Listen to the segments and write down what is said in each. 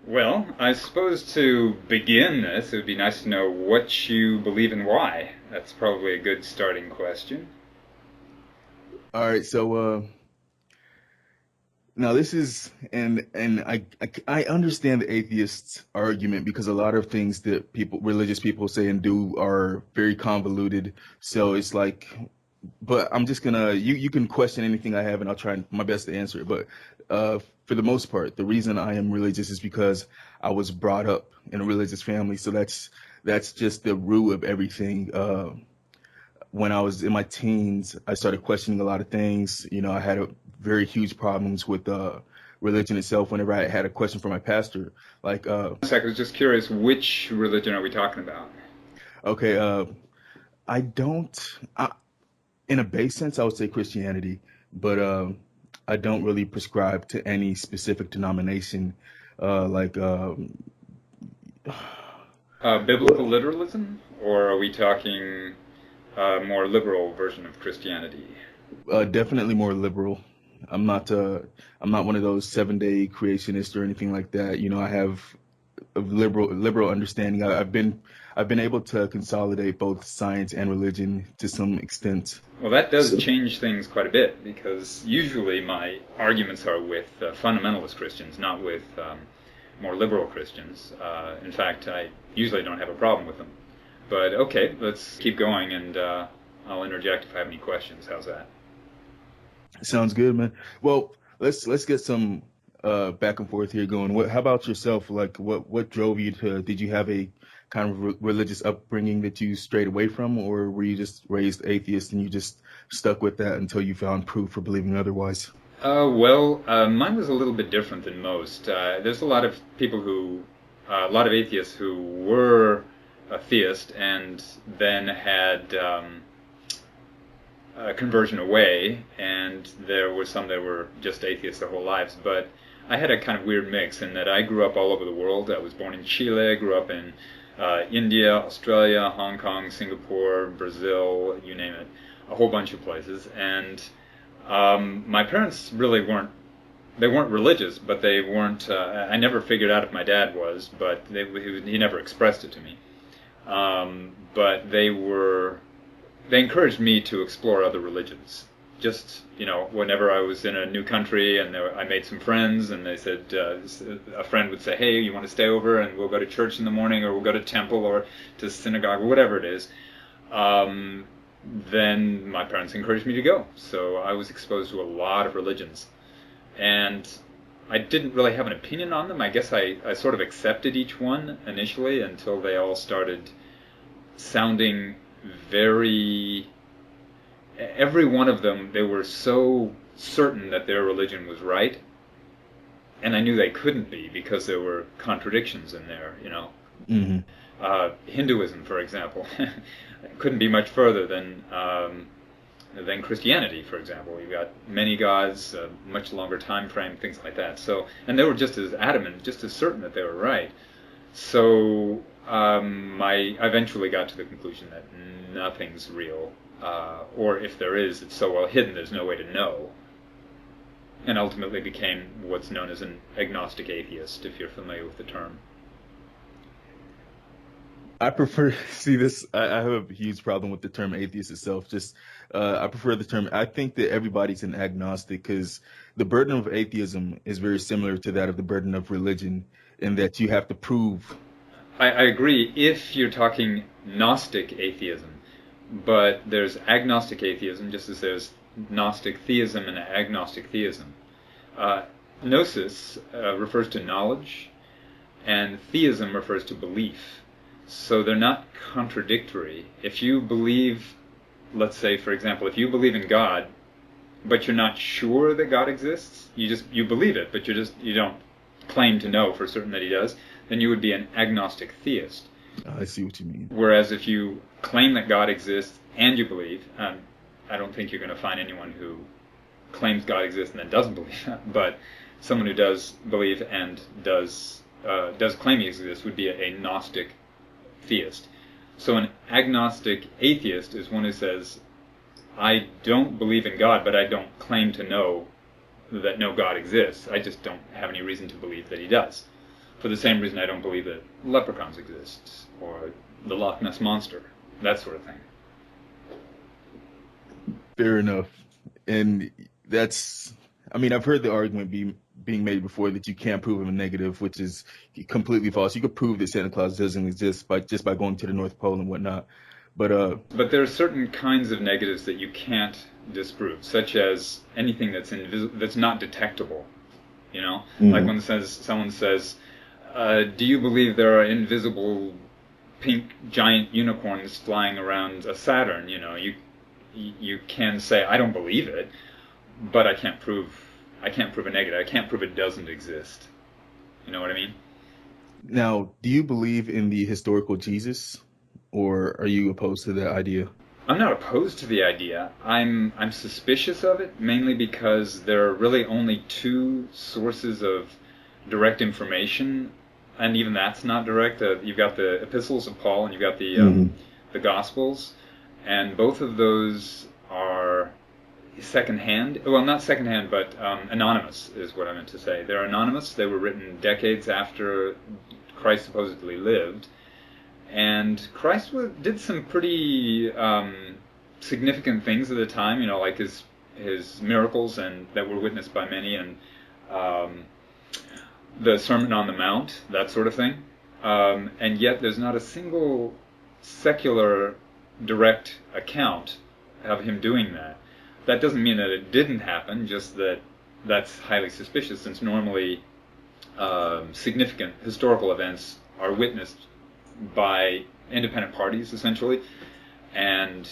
Well, I suppose to begin this, it would be nice to know what you believe and why. That's probably a good starting question. All right, so now this is and I understand the atheist argument because a lot of things that religious people say and do are very convoluted. So it's like, but I'm just gonna you can question anything I have and I'll try my best to answer it. But for the most part, the reason I am religious is because I was brought up in a religious family. So that's just the root of everything. When I was in my teens, I started questioning a lot of things. I had very huge problems with religion itself. Whenever I had a question for my pastor, like, I was just curious, which religion are we talking about? okay, I don't, I, in a base sense, I would say Christianity, but I don't really prescribe to any specific denomination. Like, Biblical literalism? Or are we talking a more liberal version of Christianity? definitely more liberal. I'm not, uh, I'm not one of those 7 day creationists or anything like that. I have of liberal understanding. I've been able to consolidate both science and religion to some extent. Well, that does So change things quite a bit because usually my arguments are with fundamentalist Christians, not with more liberal Christians. In fact, I usually don't have a problem with them. But okay, let's keep going and I'll interject if I have any questions. How's that? sounds good, man. Well, let's get some back and forth here going. How about yourself? Like, what drove you to? Did you have a kind of religious upbringing that you strayed away from, or were you just raised atheist and you just stuck with that until you found proof for believing otherwise? Mine was a little bit different than most. There's a lot of people a lot of atheists who were a theist and then had a conversion away, and there were some that were just atheists their whole lives. But I had a kind of weird mix in that I grew up all over the world. I was born in Chile, grew up in India, Australia, Hong Kong, Singapore, Brazil, you name it, a whole bunch of places. And my parents really weren't. They weren't religious, but they weren't. I never figured out if my dad was, but he never expressed it to me. But they were. They encouraged me to explore other religions. Just whenever I was in a new country and I made some friends, and they said a friend would say, "Hey, you want to stay over and we'll go to church in the morning, or we'll go to temple or to synagogue or whatever it is." Then my parents encouraged me to go. So I was exposed to a lot of religions. And I didn't really have an opinion on them. I guess I sort of accepted each one initially until they all started sounding very... Every one of them, they were so certain that their religion was right. And I knew they couldn't be because there were contradictions in there. Hmm. Hinduism, for example, couldn't be much further than Christianity, for example. You've got many gods, a much longer time frame, things like that. So, and they were just as adamant, just as certain that they were right. So, I eventually got to the conclusion that nothing's real, or if there is, it's so well hidden, there's no way to know. And ultimately became what's known as an agnostic atheist, if you're familiar with the term. I prefer see this. I have a huge problem with the term atheist itself. Just I prefer the term. I think that everybody's an agnostic because the burden of atheism is very similar to that of the burden of religion, in that you have to prove. I agree if you're talking Gnostic atheism, but there's agnostic atheism just as there's Gnostic theism and agnostic theism. Uh, Gnosis refers to knowledge, and theism refers to belief. So they're not contradictory. If you believe, let's say, for example, if you believe in God, but you're not sure that God exists, you believe it, but you don't claim to know for certain that he does, then you would be an agnostic theist. I see what you mean. Whereas if you claim that God exists and you believe, I don't think you're going to find anyone who claims God exists and then doesn't believe, but someone who does believe and does claim he exists would be a Gnostic theist. So an agnostic atheist is one who says, I don't believe in God, but I don't claim to know that no God exists. I just don't have any reason to believe that he does. For the same reason I don't believe that leprechauns exist, or the Loch Ness Monster, that sort of thing. Fair enough. And that's, I mean, I've heard the argument being made before that you can't prove a negative, which is completely false. You could prove that Santa Claus doesn't exist just by going to the North Pole and whatnot. But there are certain kinds of negatives that you can't disprove, such as anything that's not detectable. You know, like when someone says, "Do you believe there are invisible pink giant unicorns flying around a Saturn?" You know, you can say, "I don't believe it," but I can't prove a negative. I can't prove it doesn't exist. You know what I mean? Now, do you believe in the historical Jesus, or are you opposed to that idea? I'm not opposed to the idea. I'm suspicious of it, mainly because there are really only two sources of direct information, and even that's not direct. You've got the epistles of Paul, and you've got the Gospels, and both of those are secondhand. Well, not secondhand, but anonymous is what I meant to say. They're anonymous. They were written decades after Christ supposedly lived. And Christ did some pretty significant things at the time, you know, like his miracles and that were witnessed by many, and the Sermon on the Mount, that sort of thing. And yet there's not a single secular direct account of him doing that. That doesn't mean that it didn't happen, just that that's highly suspicious, since normally significant historical events are witnessed by independent parties, essentially, and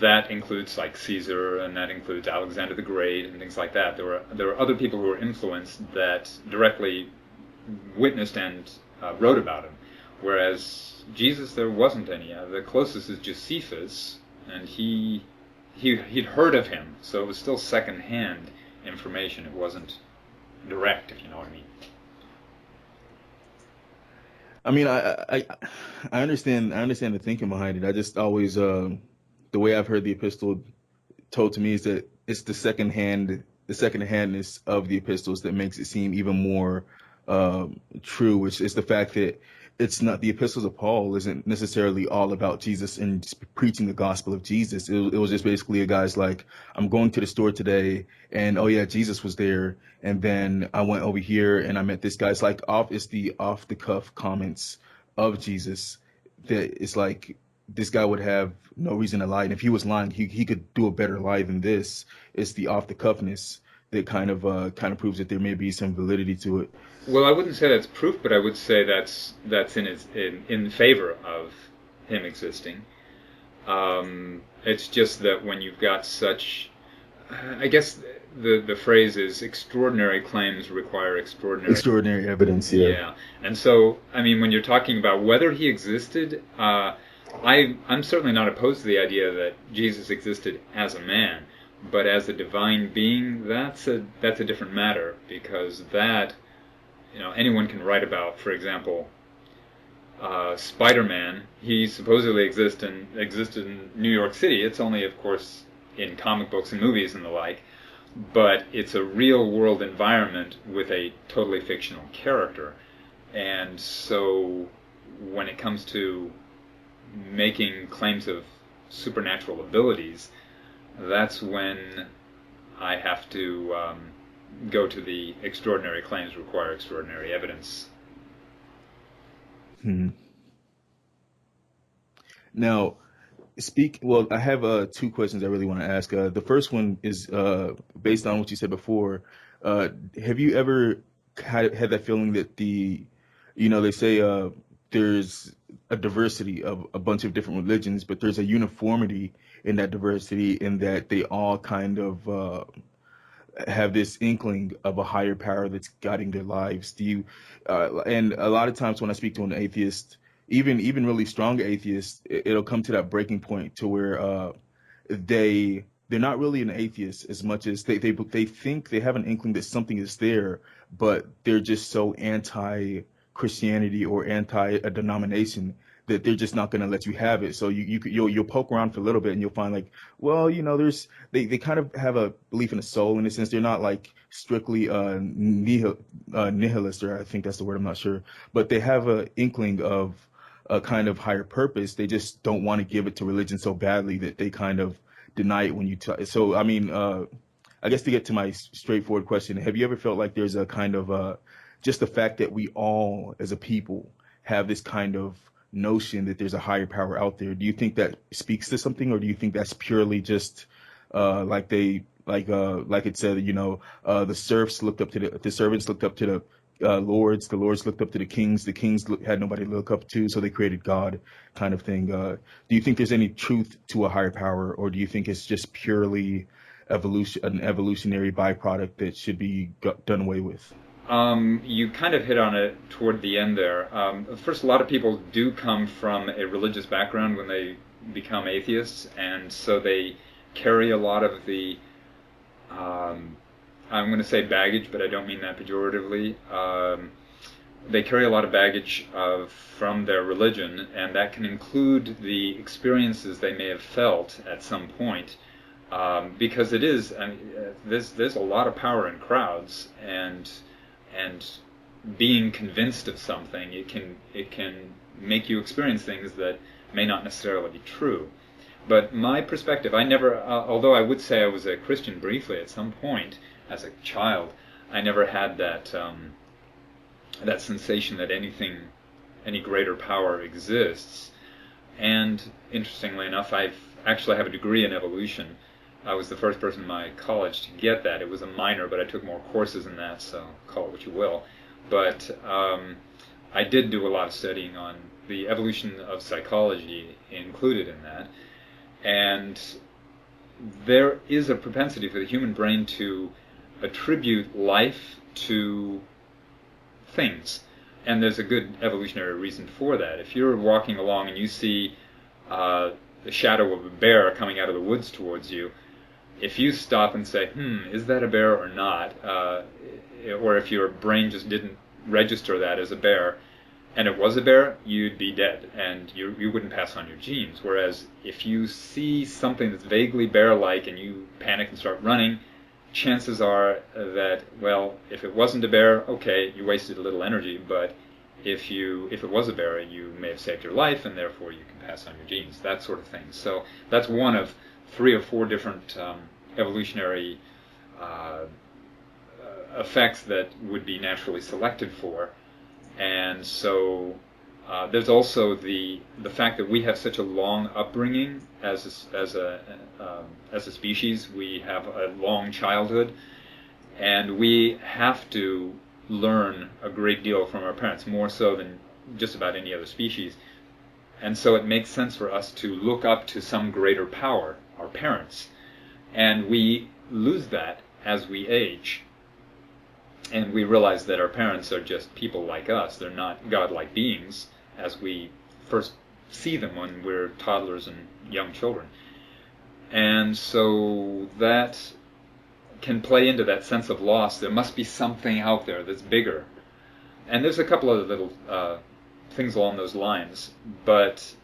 that includes like Caesar, and that includes Alexander the Great, and things like that. There were other people who were influenced that directly witnessed and wrote about him, whereas Jesus, there wasn't any. The closest is Josephus, and he'd heard of him, so it was still secondhand information. It wasn't direct, if you know what I mean. I mean, I understand the thinking behind it. I just always the way I've heard the epistle told to me is that it's the secondhandness of the epistles that makes it seem even more true, which is the fact that it's not, the epistles of Paul isn't necessarily all about Jesus and just preaching the gospel of Jesus. It was just basically a guy's like, I'm going to the store today, and oh yeah, Jesus was there, and then I went over here and I met this guy. It's like it's the off the cuff comments of Jesus that it's like this guy would have no reason to lie, and if he was lying, he could do a better lie than this. It's the off the cuffness that kind of proves that there may be some validity to it. Well, I wouldn't say that's proof, but I would say that's in favor of him existing. It's just that when you've got such, I guess the phrase is extraordinary claims require extraordinary evidence. Yeah. Yeah, and so I mean, when you're talking about whether he existed, I'm certainly not opposed to the idea that Jesus existed as a man, but as a divine being, that's a different matter, because that, you know, anyone can write about. For example, Spider-Man. He supposedly existed in New York City. It's only, of course, in comic books and movies and the like, but it's a real-world environment with a totally fictional character. And so, when it comes to making claims of supernatural abilities, that's when I have to go to the extraordinary claims require extraordinary evidence. Now, well, I have two questions I really want to ask. The first one is based on what you said before. Have you ever had that feeling that they say there's a diversity of a bunch of different religions, but there's a uniformity in that diversity, in that they all kind of have this inkling of a higher power that's guiding their lives? Do you? And a lot of times when I speak to an atheist, even really strong atheists, it'll come to that breaking point to where they're not really an atheist as much as they think they have an inkling that something is there, but they're just so anti Christianity or anti a denomination that they're just not going to let you have it. So you'll poke around for a little bit and you'll find like, well, they kind of have a belief in a soul in a sense. They're not like strictly nihilist, or I think that's the word, I'm not sure, but they have a inkling of a kind of higher purpose. They just don't want to give it to religion so badly that they kind of deny it when you so I mean, I guess to get to my straightforward question, have you ever felt like there's a kind of just the fact that we all as a people have this kind of notion that there's a higher power out there? Do you think that speaks to something, or do you think that's purely just like it said, the serfs looked up to the servants looked up to the lords looked up to the kings had nobody to look up to, so they created God, kind of thing. Do you think there's any truth to a higher power, or do you think it's just purely an evolutionary byproduct that should be done away with? You kind of hit on it toward the end there. First, a lot of people do come from a religious background when they become atheists, and so they carry a lot of the, I'm going to say baggage, but I don't mean that pejoratively. They carry a lot of baggage from their religion, and that can include the experiences they may have felt at some point. Because it is, there's a lot of power in crowds, and being convinced of something, it can make you experience things that may not necessarily be true. But my perspective, I never, although I would say I was a Christian briefly at some point as a child, I never had that that sensation that any greater power exists. And interestingly enough, I actually have a degree in evolution. I was the first person in my college to get that. It was a minor, but I took more courses in that, so call it what you will. But I did do a lot of studying on the evolution of psychology included in that. And there is a propensity for the human brain to attribute life to things. And there's a good evolutionary reason for that. If you're walking along and you see the shadow of a bear coming out of the woods towards you, if you stop and say, is that a bear or not, or if your brain just didn't register that as a bear, and it was a bear, you'd be dead, and you wouldn't pass on your genes. Whereas if you see something that's vaguely bear-like and you panic and start running, chances are that, well, if it wasn't a bear, okay, you wasted a little energy, but if it was a bear, you may have saved your life, and therefore you can pass on your genes, that sort of thing. So that's one of 3 or 4 different evolutionary effects that would be naturally selected for. And so there's also the fact that we have such a long upbringing as a species. We have a long childhood, and we have to learn a great deal from our parents, more so than just about any other species. And so it makes sense for us to look up to some greater power, our parents. And we lose that as we age. And we realize that our parents are just people like us. They're not godlike beings as we first see them when we're toddlers and young children. And so that can play into that sense of loss. There must be something out there that's bigger. And there's a couple of little things along those lines, but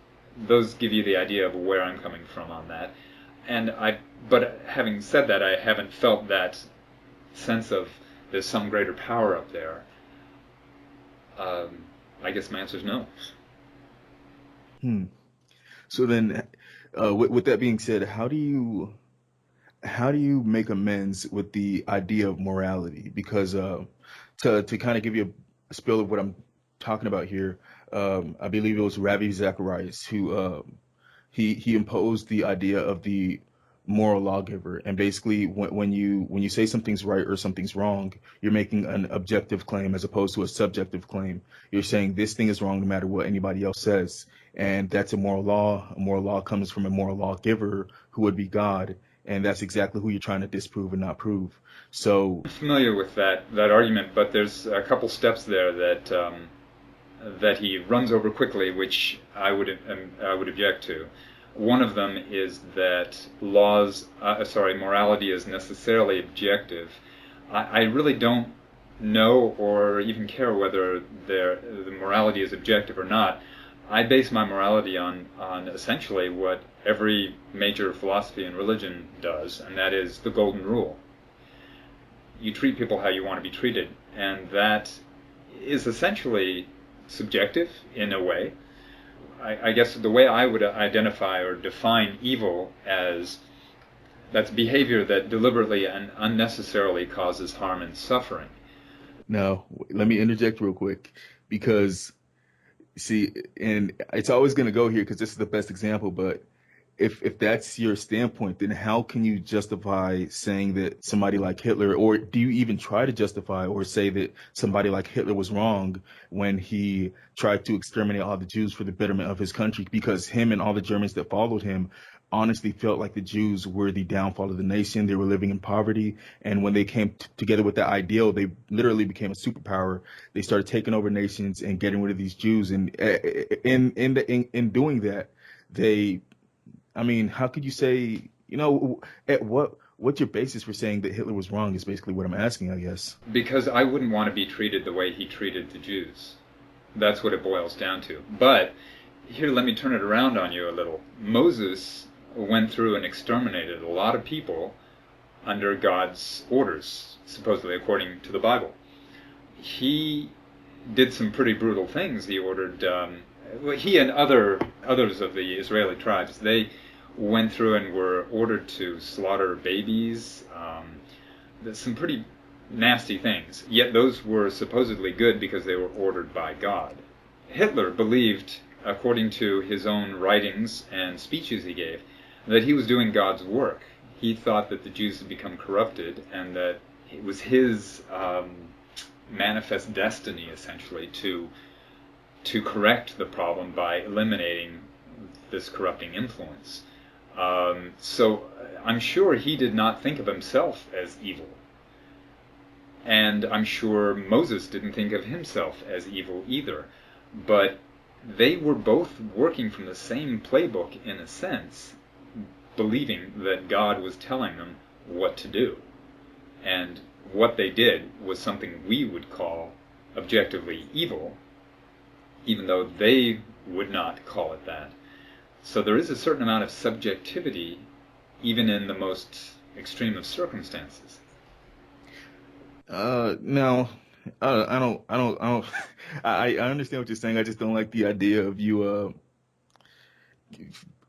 those give you the idea of where I'm coming from on that. But having said that, I haven't felt that sense of there's some greater power up there. I guess my answer is no. So then, with that being said, how do you make amends with the idea of morality? Because to kind of give you a spill of what I'm talking about here, I believe it was Ravi Zacharias who he imposed the idea of the moral lawgiver, and basically when you say something's right or something's wrong, you're making an objective claim as opposed to a subjective claim. You're saying this thing is wrong no matter what anybody else says, and that's a moral law. A moral law comes from a moral lawgiver who would be God, and that's exactly who you're trying to disprove and not prove. So I'm familiar with that argument, but there's a couple steps there that he runs over quickly, which I would object to. One of them is that morality is necessarily objective. I really don't know or even care whether the morality is objective or not. I base my morality on essentially what every major philosophy and religion does, and that is the golden rule. You treat people how you want to be treated, and that is essentially subjective in a way. I guess the way I would identify or define evil as that's behavior that deliberately and unnecessarily causes harm and suffering. Now, let me interject real quick because, see, and it's always going to go here because this is the best example, but if that's your standpoint, then how can you justify saying that somebody like Hitler, or do you even try to justify or say that somebody like Hitler was wrong when he tried to exterminate all the Jews for the betterment of his country? Because him and all the Germans that followed him honestly felt like the Jews were the downfall of the nation. They were living in poverty, and when they came together with that ideal, they literally became a superpower. They started taking over nations and getting rid of these Jews, and in doing that, they, I mean, how could you say, at what's your basis for saying that Hitler was wrong is basically what I'm asking, I guess. Because I wouldn't want to be treated the way he treated the Jews. That's what it boils down to. But here, let me turn it around on you a little. Moses went through and exterminated a lot of people under God's orders, supposedly according to the Bible. He did some pretty brutal things. He ordered, he and others of the Israeli tribes, they went through and were ordered to slaughter babies. There's some pretty nasty things. Yet those were supposedly good because they were ordered by God. Hitler believed, according to his own writings and speeches he gave, that he was doing God's work. He thought that the Jews had become corrupted and that it was his manifest destiny, essentially, to correct the problem by eliminating this corrupting influence. So I'm sure he did not think of himself as evil. And I'm sure Moses didn't think of himself as evil either. But they were both working from the same playbook in a sense, believing that God was telling them what to do. And what they did was something we would call objectively evil, even though they would not call it that. So there is a certain amount of subjectivity, even in the most extreme of circumstances. Now, I understand what you're saying. I just don't like the idea of you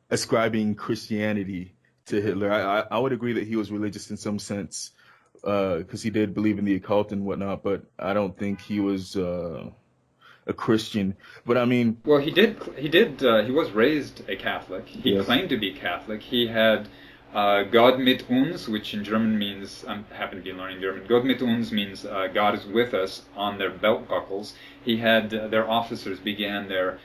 ascribing Christianity to Hitler. I would agree that he was religious in some sense, because he did believe in the occult and whatnot, but I don't think he was a Christian. But I mean, well, he was raised a Catholic. He yes. claimed to be Catholic. He had Gott mit uns, which in German means, I happen to be learning German, Gott mit uns means God is with us, on their belt buckles. He had their officers began their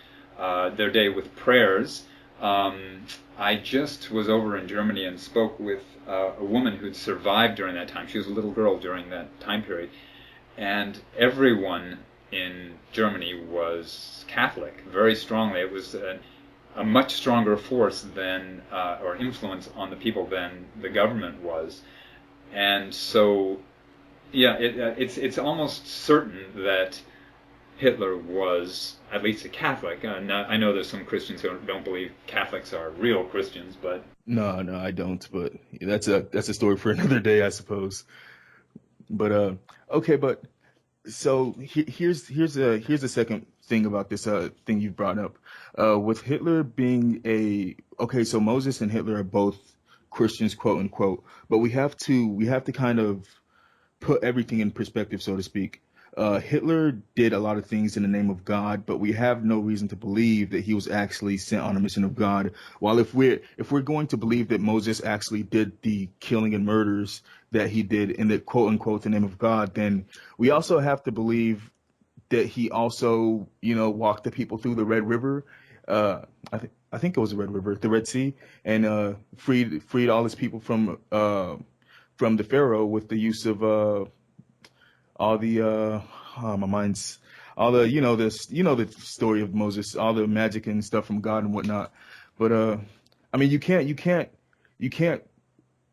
day with prayers. I just was over in Germany and spoke with a woman who'd survived during that time. She was a little girl during that time period. And everyone in Germany was Catholic, very strongly. It was a much stronger force than, or influence on the people than the government was. And so, yeah, it's almost certain that Hitler was at least a Catholic. I know there's some Christians who don't believe Catholics are real Christians, but No, I don't. But that's a story for another day, I suppose. But okay, but so here's a second thing about this thing you brought up. With Hitler being okay, so Moses and Hitler are both Christians, quote unquote, but we have to kind of put everything in perspective, so to speak. Hitler did a lot of things in the name of God, but we have no reason to believe that he was actually sent on a mission of God. While if we're going to believe that Moses actually did the killing and murders that he did in the quote unquote the name of God, then we also have to believe that he also, walked the people through the Red River. I think it was the Red River, the Red Sea, and freed all his people from the Pharaoh with the use of all the my mind's all the the story of Moses, all the magic and stuff from God and whatnot. But I mean, you can't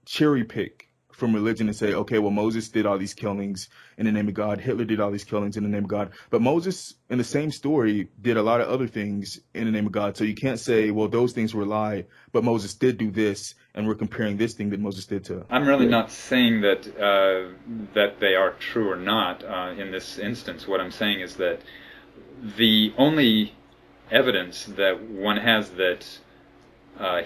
cherry pick from religion and say, okay, well, Moses did all these killings in the name of God. Hitler did all these killings in the name of God. But Moses, in the same story, did a lot of other things in the name of God. So you can't say, well, those things were a lie, but Moses did do this, and we're comparing this thing that Moses did to. I'm really not saying that that they are true or not in this instance. What I'm saying is that the only evidence that one has that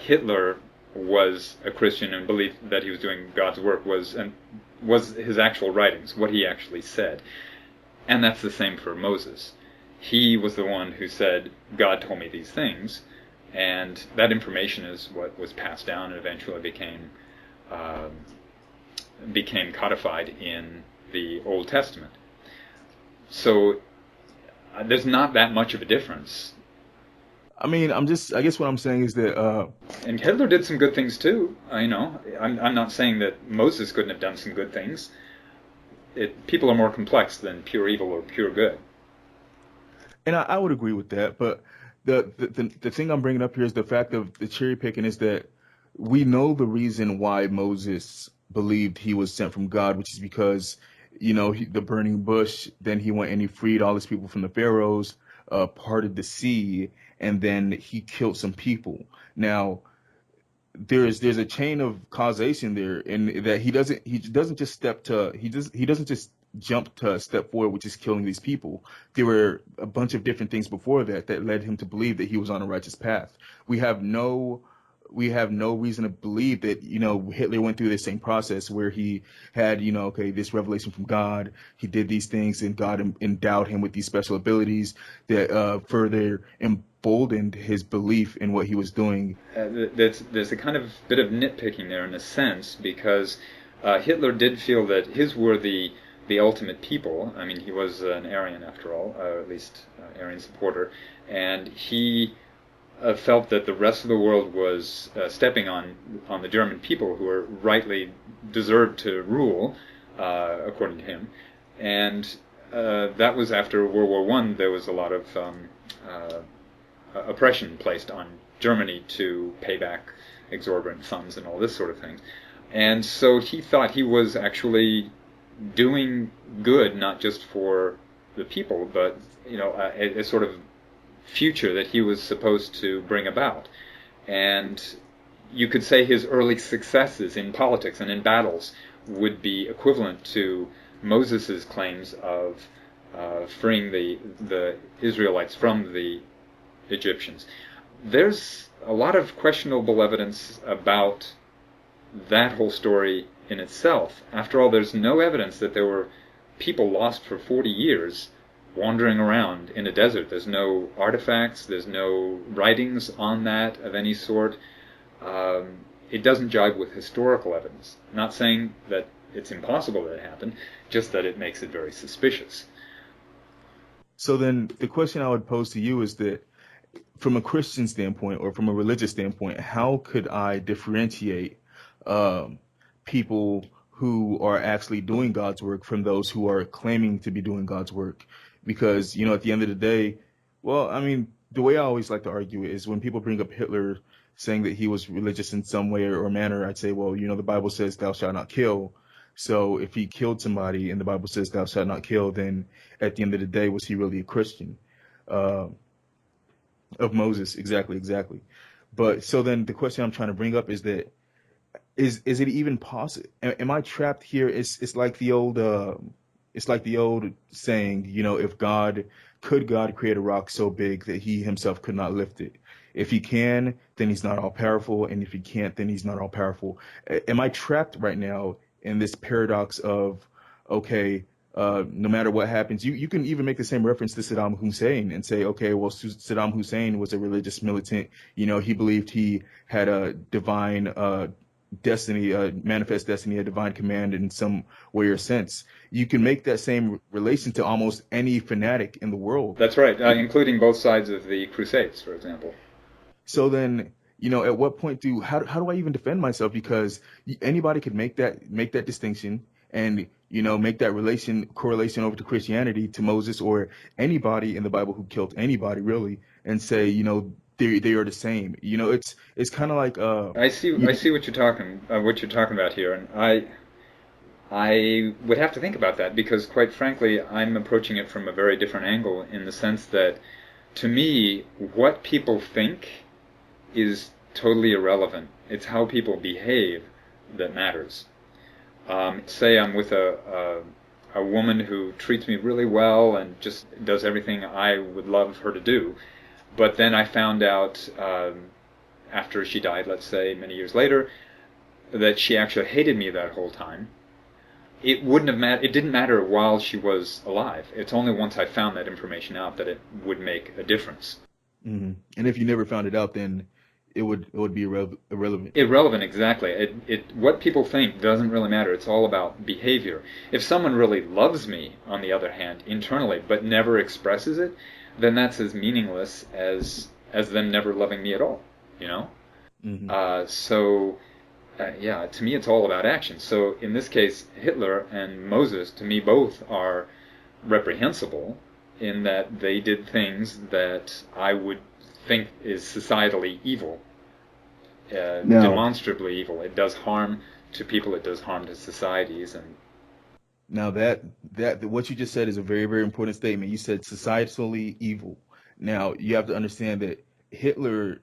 Hitler was a Christian and believed that he was doing God's work was his actual writings, what he actually said. And that's the same for Moses. He was the one who said, God told me these things, and that information is what was passed down and eventually became codified in the Old Testament. So there's not that much of a difference. I mean, I guess what I'm saying is that, and Hitler did some good things too. I'm not saying that Moses couldn't have done some good things. People are more complex than pure evil or pure good. And I would agree with that. But the thing I'm bringing up here is the fact of the cherry picking is that we know the reason why Moses believed he was sent from God, which is because, the burning bush, then he went and he freed all his people from the pharaohs, parted the sea, and then he killed some people. Now, there's a chain of causation there, and that he doesn't just jump to a step forward, which is killing these people. There were a bunch of different things before that led him to believe that he was on a righteous path. We have no reason to believe that, Hitler went through the same process where he had, this revelation from God. He did these things and God endowed him with these special abilities that further emboldened his belief in what he was doing. There's a kind of bit of nitpicking there in a sense, because Hitler did feel that his were the ultimate people. I mean, he was an Aryan after all, or at least Aryan supporter, and he felt that the rest of the world was stepping on the German people who were rightly deserved to rule, according to him. And that was after World War I. There was a lot of oppression placed on Germany to pay back exorbitant sums and all this sort of thing. And so he thought he was actually doing good, not just for the people, but a sort of future that he was supposed to bring about. And you could say his early successes in politics and in battles would be equivalent to Moses' claims of freeing the Israelites from the Egyptians. There's a lot of questionable evidence about that whole story in itself. After all, there's no evidence that there were people lost for 40 years wandering around in a desert. There's no artifacts, there's no writings on that of any sort. It doesn't jive with historical evidence. Not saying that it's impossible that it happened, just that it makes it very suspicious. So then the question I would pose to you is that from a Christian standpoint or from a religious standpoint, how could I differentiate people who are actually doing God's work from those who are claiming to be doing God's work? Because, at the end of the day, well, I mean, the way I always like to argue it is when people bring up Hitler saying that he was religious in some way or manner, I'd say, well, the Bible says thou shalt not kill. So if he killed somebody and the Bible says thou shalt not kill, then at the end of the day, was he really a Christian? Of Moses, exactly. But so then the question I'm trying to bring up is that, is it even possible? Am I trapped here? It's like the old saying, if could God create a rock so big that he himself could not lift it? If he can, then he's not all powerful. And if he can't, then he's not all powerful. Am I trapped right now in this paradox of, okay, no matter what happens, you can even make the same reference to Saddam Hussein and say, okay, well, Saddam Hussein was a religious militant. He believed he had a divine destiny, a manifest destiny, a divine command in some way or sense. You can make that same relation to almost any fanatic in the world. That's right, including both sides of the Crusades, for example. So then, at what point how do I even defend myself? Because anybody could make that distinction and, make that correlation over to Christianity, to Moses, or anybody in the Bible who killed anybody really, and say, they are the same. It's kind of like I see what you're talking about here, and I would have to think about that because, quite frankly, I'm approaching it from a very different angle in the sense that, to me, what people think is totally irrelevant. It's how people behave that matters. Say I'm with a woman who treats me really well and just does everything I would love her to do, but then I found out after she died, let's say many years later, that she actually hated me that whole time. It wouldn't have it didn't matter while she was alive. It's only once I found that information out that it would make a difference. And if you never found it out, then it would be irrelevant. Irrelevant, exactly. What people think doesn't really matter. It's all about behavior. If someone really loves me, on the other hand, internally, but never expresses it, then that's as meaningless as them never loving me at all. You know. Yeah, to me it's all about action. So in this case, Hitler and Moses, to me, both are reprehensible in that they did things that I would think is societally evil, Now, demonstrably evil. It does harm to people, it does harm to societies, and now that what you just said is a very, very important statement. You said societally evil. Now you have to understand that Hitler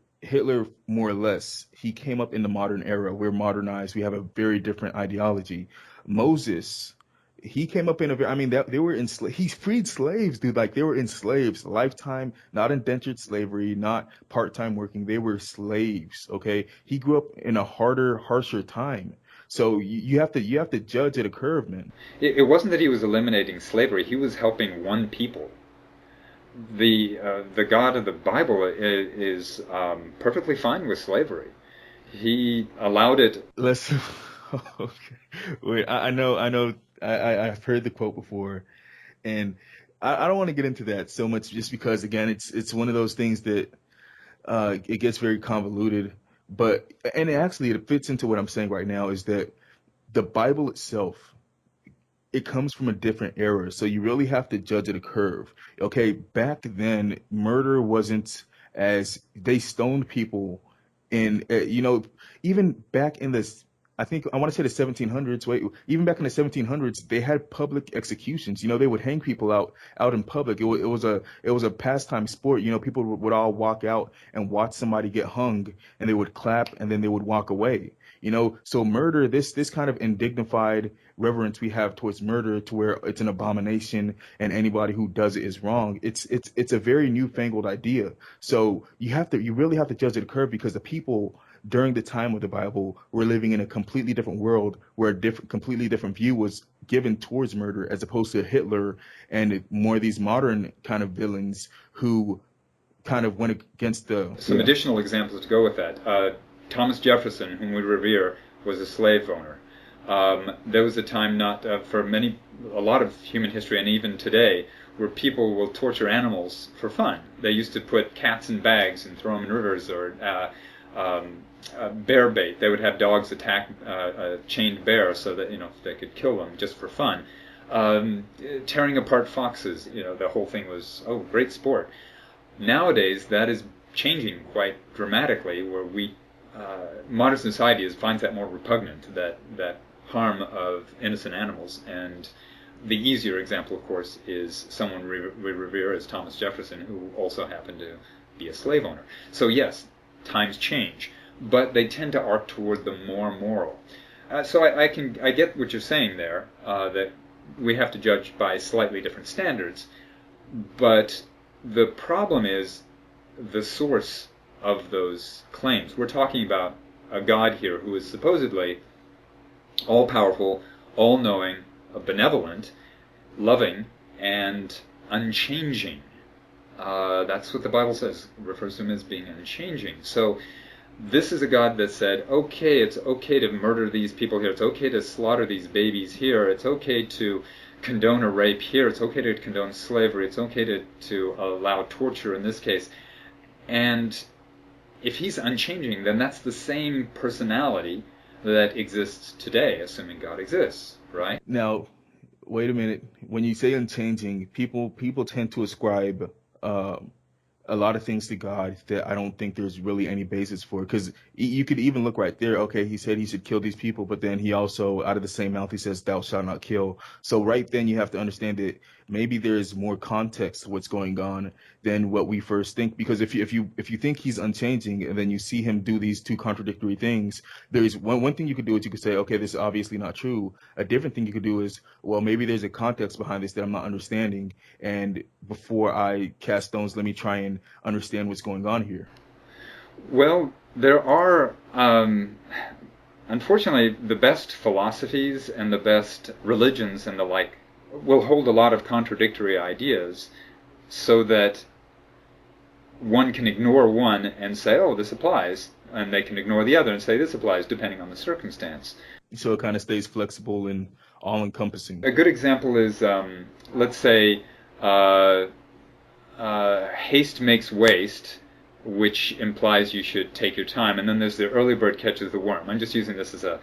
more or less, he came up in the modern era. We're modernized. We have a very different ideology. Moses, he came up in a I mean that they were enslaved. He freed slaves, dude. Like they were enslaved, lifetime, not indentured slavery, not part-time working. They were slaves. Okay, he grew up in a harder, harsher time. So you have to judge at a curve, man. it wasn't that he was eliminating slavery, he was helping one people. The God of the Bible is perfectly fine with slavery. He allowed it. Let's okay. Wait, I know I've heard the quote before, and I don't want to get into that so much just because again it's one of those things that it gets very convoluted. But and it fits into what I'm saying right now is that the Bible itself, it comes from a different era, so you really have to judge at a curve. Okay, back then, murder wasn't as they stoned people in, even back in this. I think I want to say the 1700s. Wait, even back in the 1700s, they had public executions. They would hang people out in public. It was a pastime sport. People would all walk out and watch somebody get hung, and they would clap, and then they would walk away. So murder, this kind of indignified reverence we have towards murder, to where it's an abomination and anybody who does it is wrong. It's a very newfangled idea. So you really have to judge at a curve, because the people during the time of the Bible were living in a completely different world where completely different view was given towards murder, as opposed to Hitler and more of these modern kind of villains who kind of went against the. Some additional examples to go with that. Thomas Jefferson, whom we revere, was a slave owner. There was a time, not for a lot of human history and even today, where people will torture animals for fun. They used to put cats in bags and throw them in rivers, or bear bait. They would have dogs attack a chained bear so that they could kill them just for fun. Tearing apart foxes. The whole thing was great sport. Nowadays, that is changing quite dramatically, where modern society finds that more repugnant, that harm of innocent animals. And the easier example, of course, is someone we revere as Thomas Jefferson, who also happened to be a slave owner. So yes, times change, but they tend to arc toward the more moral. So I get what you're saying there, that we have to judge by slightly different standards, but the problem is the source of those claims. We're talking about a God here who is supposedly all-powerful, all-knowing, benevolent, loving, and unchanging. That's what the Bible says, refers to him as being unchanging. So this is a God that said, okay, it's okay to murder these people here, it's okay to slaughter these babies here, it's okay to condone a rape here, it's okay to condone slavery, it's okay to allow torture in this case. And if he's unchanging, then that's the same personality that exists today, assuming God exists, right? Now, wait a minute. When you say unchanging, people tend to ascribe a lot of things to God that I don't think there's really any basis for. Because you could even look right there. Okay, he said he should kill these people, but then he also, out of the same mouth, he says, "Thou shalt not kill." So right then, you have to understand that maybe there is more context to what's going on than what we first think. Because if you think he's unchanging, and then you see him do these two contradictory things, there's one thing you could do is you could say, okay, this is obviously not true. A different thing you could do is, well, maybe there's a context behind this that I'm not understanding, and before I cast stones, let me try and understand what's going on here. Well, there are, unfortunately, the best philosophies and the best religions and the like will hold a lot of contradictory ideas so that one can ignore one and say, oh, this applies, and they can ignore the other and say this applies, depending on the circumstance. So it kind of stays flexible and all-encompassing. A good example is, let's say, haste makes waste, which implies you should take your time. And then there's the early bird catches the worm. I'm just using this as a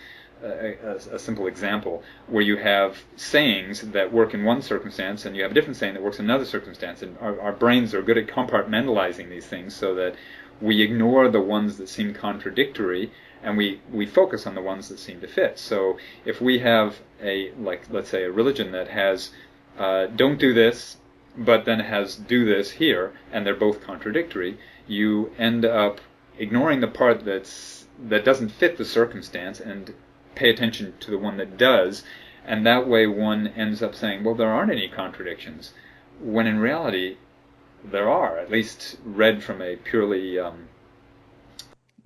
simple example, where you have sayings that work in one circumstance and you have a different saying that works in another circumstance. And our brains are good at compartmentalizing these things so that we ignore the ones that seem contradictory and we focus on the ones that seem to fit. So if we have let's say a religion that has don't do this, but then has do this here, and they're both contradictory, you end up ignoring the part that doesn't fit the circumstance and pay attention to the one that does, and that way one ends up saying, well, there aren't any contradictions, when in reality there are, at least read from a purely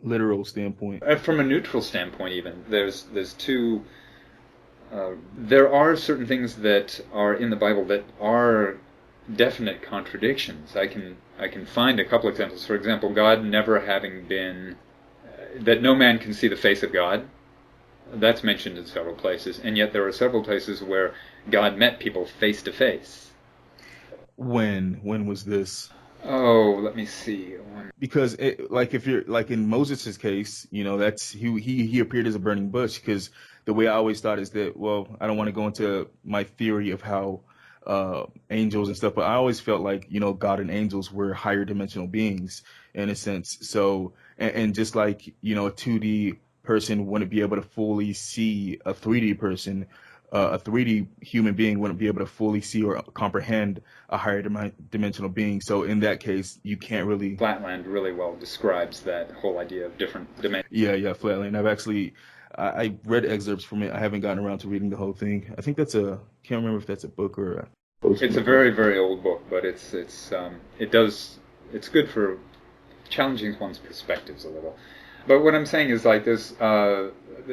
literal standpoint. From a neutral standpoint even. There's two... there are certain things that are in the Bible that are definite contradictions. I can find a couple examples. For example, God never having been... that no man can see the face of God. That's mentioned in several places. And yet there are several places where God met people face to face. When was this? Oh, let me see. Because if you're like in Moses' case, that's he appeared as a burning bush. Because the way I always thought is that, well, I don't want to go into my theory of how angels and stuff, but I always felt like God and angels were higher dimensional beings in a sense. So and just like a 2D person wouldn't be able to fully see a 3D person. A 3D human being wouldn't be able to fully see or comprehend a higher dimensional being. So in that case, you can't really... Flatland really well describes that whole idea of different dimensions. Yeah, Flatland. I read excerpts from it. I haven't gotten around to reading the whole thing. I think can't remember if that's a book or... It's a very, very old book, but it's good for challenging one's perspectives a little. But what I'm saying is, like, this,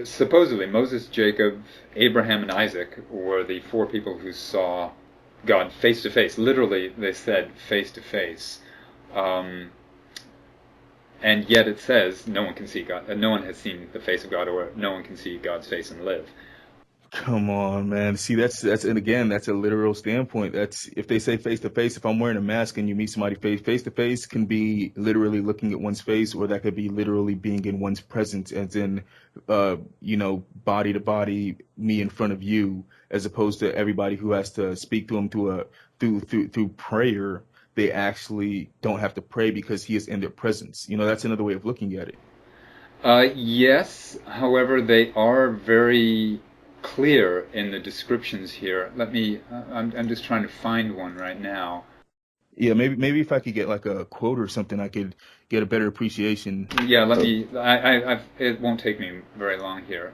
supposedly Moses, Jacob, Abraham, and Isaac were the four people who saw God face to face. Literally, they said face to face. And yet it says no one can see God. No one has seen the face of God, or no one can see God's face and live. Come on, man. See, that's and again, that's a literal standpoint. That's if they say face to face. If I'm wearing a mask and you meet somebody face to face, can be literally looking at one's face, or that could be literally being in one's presence, as in, body to body, me in front of you, as opposed to everybody who has to speak to him through prayer. They actually don't have to pray because he is in their presence. That's another way of looking at it. Yes. However, they are very clear in the descriptions here. I'm just trying to find one right now. Yeah, maybe if I could get like a quote or something, I could get a better appreciation. Yeah, it won't take me very long here.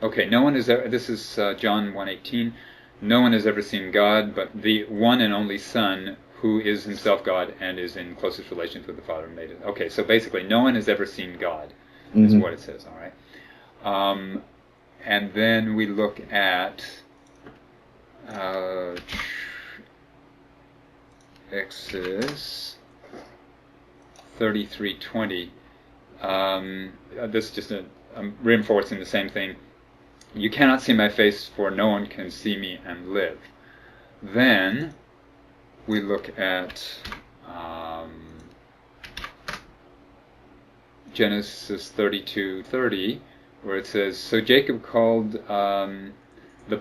Okay, this is John 1:18. No one has ever seen God, but the one and only Son, who is himself God and is in closest relations with the Father, made it. Okay, so basically, no one has ever seen God, is what it says, all right? And then we look at Exodus 33:20. This is just reinforcing the same thing. You cannot see my face, for no one can see me and live. Then we look at Genesis 32:30. Where it says, so Jacob called the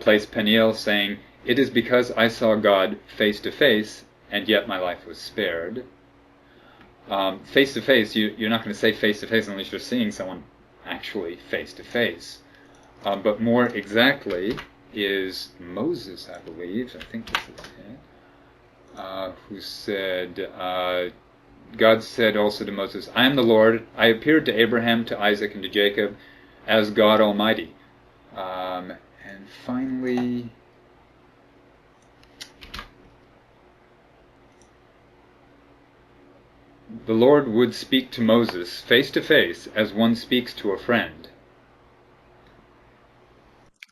place Peniel, saying, it is because I saw God face to face, and yet my life was spared. Face to face, you're not going to say face to face unless you're seeing someone actually face to face. But more exactly is Moses, I believe. I think this is it. Who said, God said also to Moses, I am the Lord. I appeared to Abraham, to Isaac, and to Jacob as God Almighty. And finally, the Lord would speak to Moses face to face as one speaks to a friend.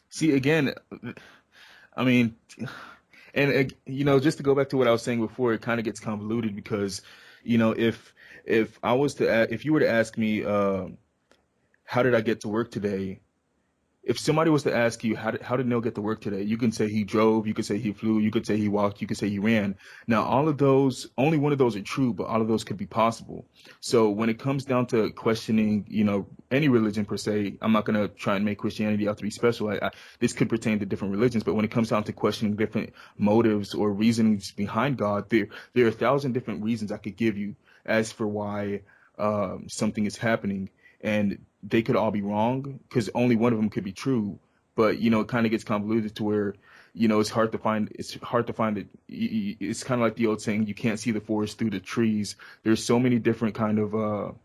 See, again, I mean, and just to go back to what I was saying before, it kind of gets convoluted because, if I was to, if you were to ask me, how did I get to work today? If somebody was to ask you how did Neil get to work today, you can say he drove, you could say he flew, you could say he walked, you could say he ran. Now, all of those, only one of those are true, but all of those could be possible. So when it comes down to questioning, any religion per se, I'm not going to try and make Christianity out to be special. This could pertain to different religions, but when it comes down to questioning different motives or reasonings behind God, there are 1,000 different reasons I could give you as for why something is happening. And they could all be wrong because only one of them could be true. But it kind of gets convoluted to where it's hard to find. It's hard to find it. It's kind of like the old saying, you can't see the forest through the trees. There's so many different kind of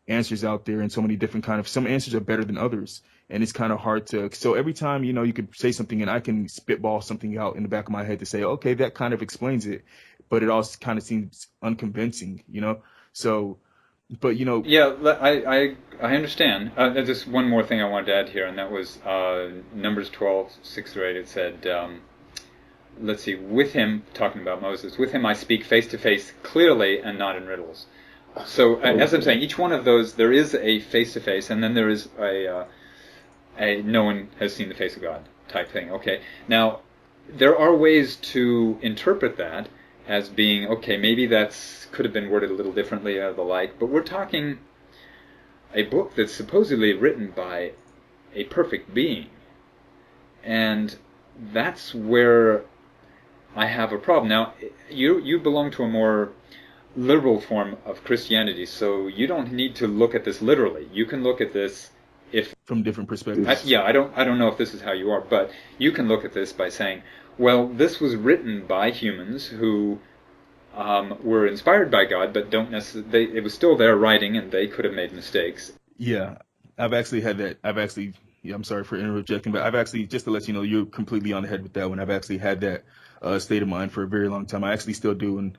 answers out there, and so many different kind of, some answers are better than others, and it's kind of hard to. So every time you could say something, and I can spitball something out in the back of my head to say, okay, that kind of explains it, but it also kind of seems unconvincing. So. But Yeah, I understand. There's just one more thing I wanted to add here, and that was Numbers 12, 6 through 8. It said, let's see, with him, talking about Moses, with him I speak face to face clearly and not in riddles. So as I'm saying, each one of those, there is a face to face, and then there is a no one has seen the face of God type thing. Okay, now there are ways to interpret that as being, okay, maybe could have been worded a little differently or the like, but we're talking a book that's supposedly written by a perfect being. And that's where I have a problem. Now, you belong to a more liberal form of Christianity, so you don't need to look at this literally. You can look at this from different perspectives. I don't know if this is how you are, but you can look at this by saying, well, this was written by humans who were inspired by God, but don't necessarily. It was still their writing, and they could have made mistakes. Yeah, I've actually had that. Yeah, I'm sorry for interjecting, but I've actually, just to let you know, you're completely on the head with that one. I've actually had that state of mind for a very long time. I actually still do in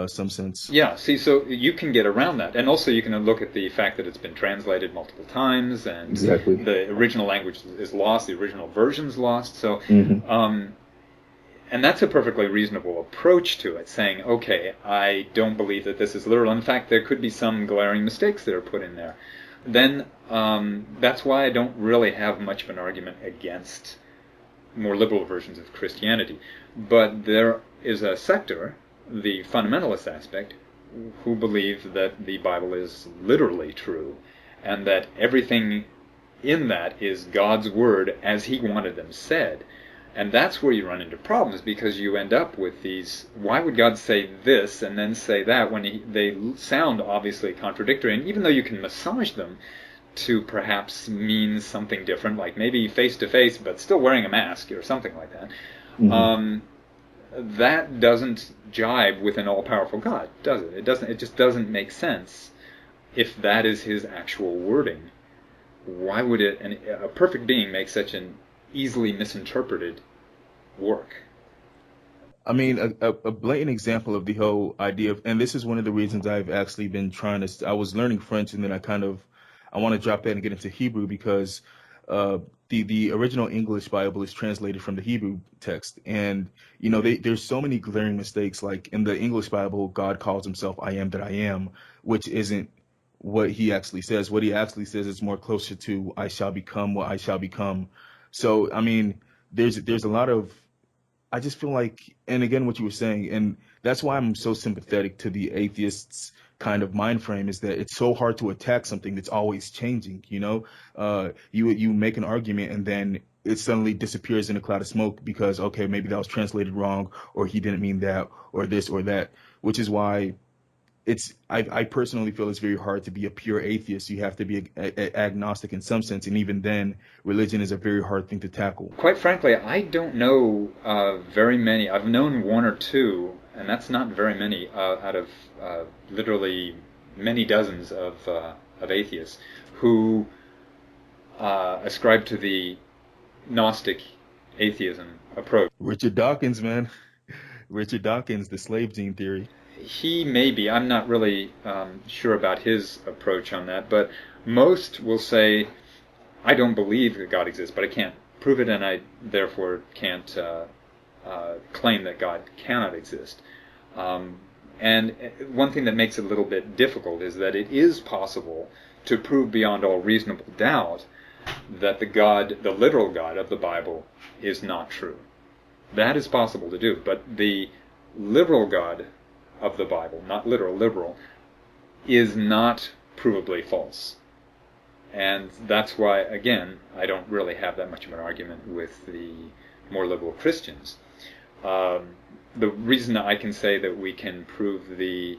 some sense. Yeah, see, so you can get around that. And also you can look at the fact that it's been translated multiple times, and Exactly. the original language is lost, the original version's lost. So, and that's a perfectly reasonable approach to it, saying, okay, I don't believe that this is literal. In fact, there could be some glaring mistakes that are put in there. Then that's why I don't really have much of an argument against more liberal versions of Christianity. But there is a sector, the fundamentalist aspect, who believe that the Bible is literally true, and that everything in that is God's word as He wanted them said. And that's where you run into problems, because you end up with these, why would God say this and then say that when they sound obviously contradictory? And even though you can massage them to perhaps mean something different, like maybe face to face but still wearing a mask or something like that, that doesn't jibe with an all-powerful God, does it? It just doesn't make sense if that is His actual wording. Why would a perfect being make such an easily misinterpreted work? I mean, a blatant example of the whole idea of, and this is one of the reasons I've actually been trying to, I was learning French, and then I want to drop that and get into Hebrew, because the original English Bible is translated from the Hebrew text. And, there's so many glaring mistakes. Like in the English Bible, God calls Himself I am that I am, which isn't what He actually says. What He actually says is more closer to I shall become what I shall become. So, I mean, there's a lot of, I just feel like, and again, what you were saying, and that's why I'm so sympathetic to the atheists kind of mind frame, is that it's so hard to attack something that's always changing. You make an argument and then it suddenly disappears in a cloud of smoke because, okay, maybe that was translated wrong, or he didn't mean that, or this or that, which is why I personally feel it's very hard to be a pure atheist. You have to be agnostic in some sense, and even then, religion is a very hard thing to tackle. Quite frankly, I don't know very many. I've known one or two, and that's not very many out of literally many dozens of atheists who ascribe to the Gnostic atheism approach. Richard Dawkins, man. Richard Dawkins, the slave gene theory. He may be. I'm not really sure about his approach on that, but most will say, I don't believe that God exists, but I can't prove it, and I therefore can't claim that God cannot exist. And one thing that makes it a little bit difficult is that it is possible to prove beyond all reasonable doubt that the literal God of the Bible, is not true. That is possible to do, but the literal God of the Bible, not literal, liberal, is not provably false. And that's why, again, I don't really have that much of an argument with the more liberal Christians. The reason I can say that we can prove the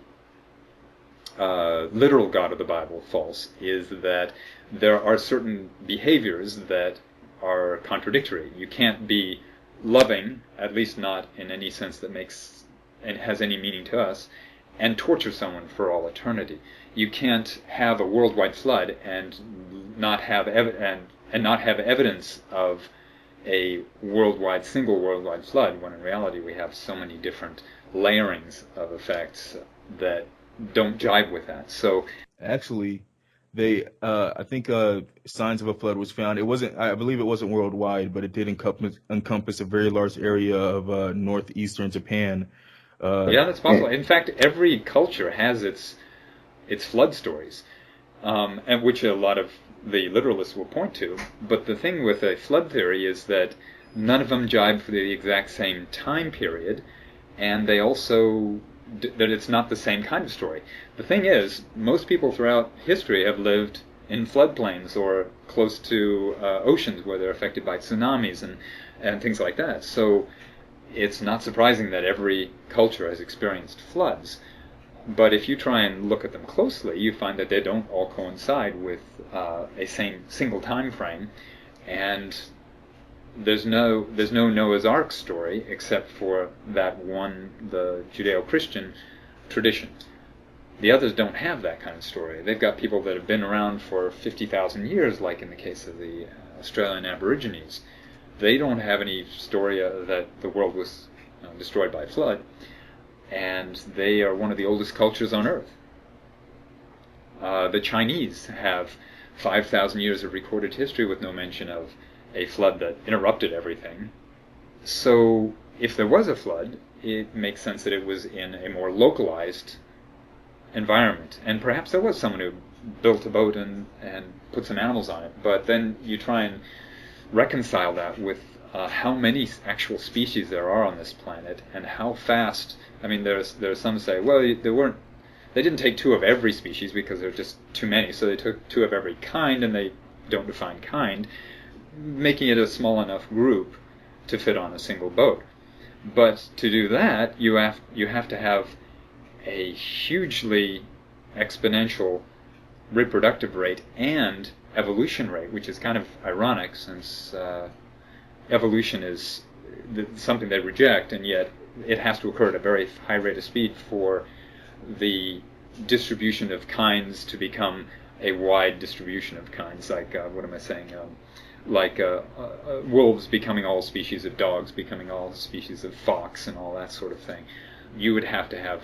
literal God of the Bible false is that there are certain behaviors that are contradictory. You can't be loving, at least not in any sense that makes and has any meaning to us, and torture someone for all eternity. You can't have a worldwide flood and not have evidence of a single worldwide flood, when in reality we have so many different layerings of effects that don't jive with that. So actually, I think signs of a flood was found. I believe it wasn't worldwide, but it did encompass a very large area of northeastern Japan. Yeah, that's possible. In fact, every culture has its flood stories, and which a lot of the literalists will point to. But the thing with a flood theory is that none of them jibe for the exact same time period, and they also that it's not the same kind of story. The thing is, most people throughout history have lived in floodplains or close to oceans where they're affected by tsunamis and things like that. So it's not surprising that every culture has experienced floods. But if you try and look at them closely, you find that they don't all coincide with a single time frame, and there's no Noah's Ark story except for that one, the Judeo-Christian tradition. The others don't have that kind of story. They've got people that have been around for 50,000 years, like in the case of the Australian Aborigines. They don't have any story that the world was destroyed by a flood, and they are one of the oldest cultures on Earth. The Chinese have 5,000 years of recorded history with no mention of a flood that interrupted everything. So if there was a flood, it makes sense that it was in a more localized environment. And perhaps there was someone who built a boat and put some animals on it. But then you try and reconcile that with how many actual species there are on this planet and how fast. I mean, there's some say, well, they didn't take two of every species because there are just too many. So they took two of every kind, and they don't define kind, making it a small enough group to fit on a single boat. But to do that, you have to have a hugely exponential reproductive rate and evolution rate, which is kind of ironic since evolution is something they reject, and yet it has to occur at a very high rate of speed for the distribution of kinds to become a wide distribution of kinds. Like, what am I saying? Wolves becoming all species of dogs, becoming all species of fox, and all that sort of thing. You would have to have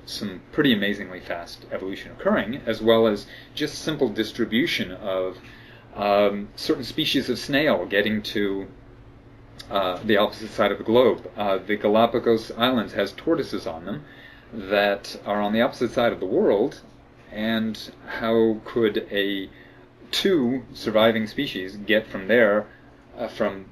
some pretty amazingly fast evolution occurring, as well as just simple distribution of certain species of snail getting to the opposite side of the globe. The Galapagos Islands has tortoises on them that are on the opposite side of the world, and how could two surviving species get from there, from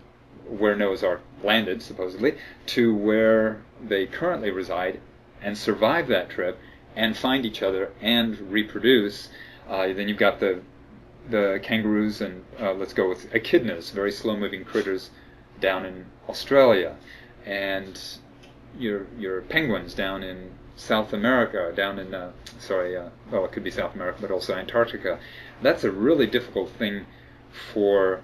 where Noah's Ark landed, supposedly, to where they currently reside, and survive that trip, and find each other, and reproduce? Then you've got the kangaroos, and let's go with echidnas, very slow-moving critters down in Australia, and your penguins down in South America, down in, well, it could be South America, but also Antarctica. That's a really difficult thing for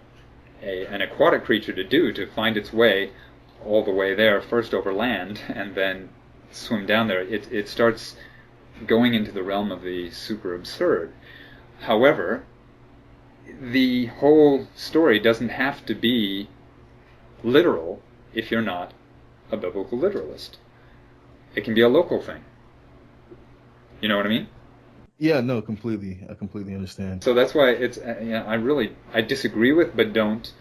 an aquatic creature to do, to find its way all the way there, first over land, and then swim down there. It starts going into the realm of the super absurd. However, the whole story doesn't have to be literal if you're not a biblical literalist. It can be a local thing. You know what I mean? Yeah, no, completely. I completely understand. So that's why it's I disagree with, but don't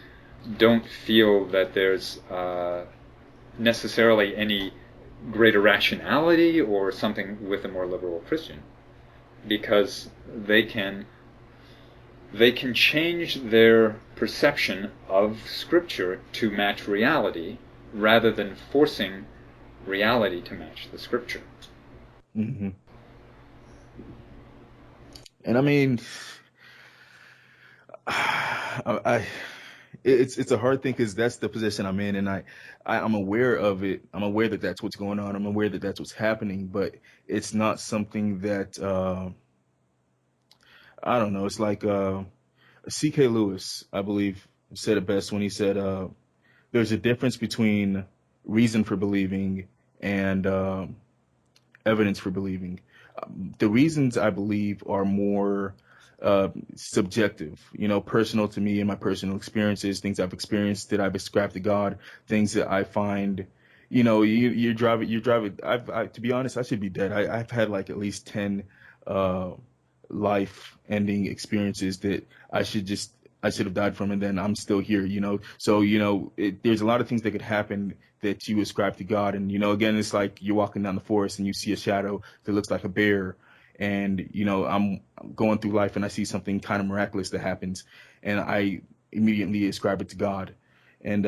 feel that there's necessarily any greater rationality or something with a more liberal Christian, because they can change their perception of Scripture to match reality rather than forcing reality to match the Scripture. Hmm. And I mean, it's a hard thing because that's the position I'm in, and I'm aware of it. I'm aware that that's what's going on. I'm aware that that's what's happening, but it's not something that I don't know. It's like C.K. Lewis, I believe, said it best when he said, "There's a difference between reason for believing and evidence for believing. The reasons I believe are more subjective, personal to me and my personal experiences, things I've experienced that I've ascribed to God, things that I find, you're driving. To be honest, I should be dead. I've had like at least 10 life-ending experiences that I should have died from, and then I'm still here, So, there's a lot of things that could happen that you ascribe to God. And, again, it's like you're walking down the forest and you see a shadow that looks like a bear. And, I'm going through life and I see something kind of miraculous that happens, and I immediately ascribe it to God. And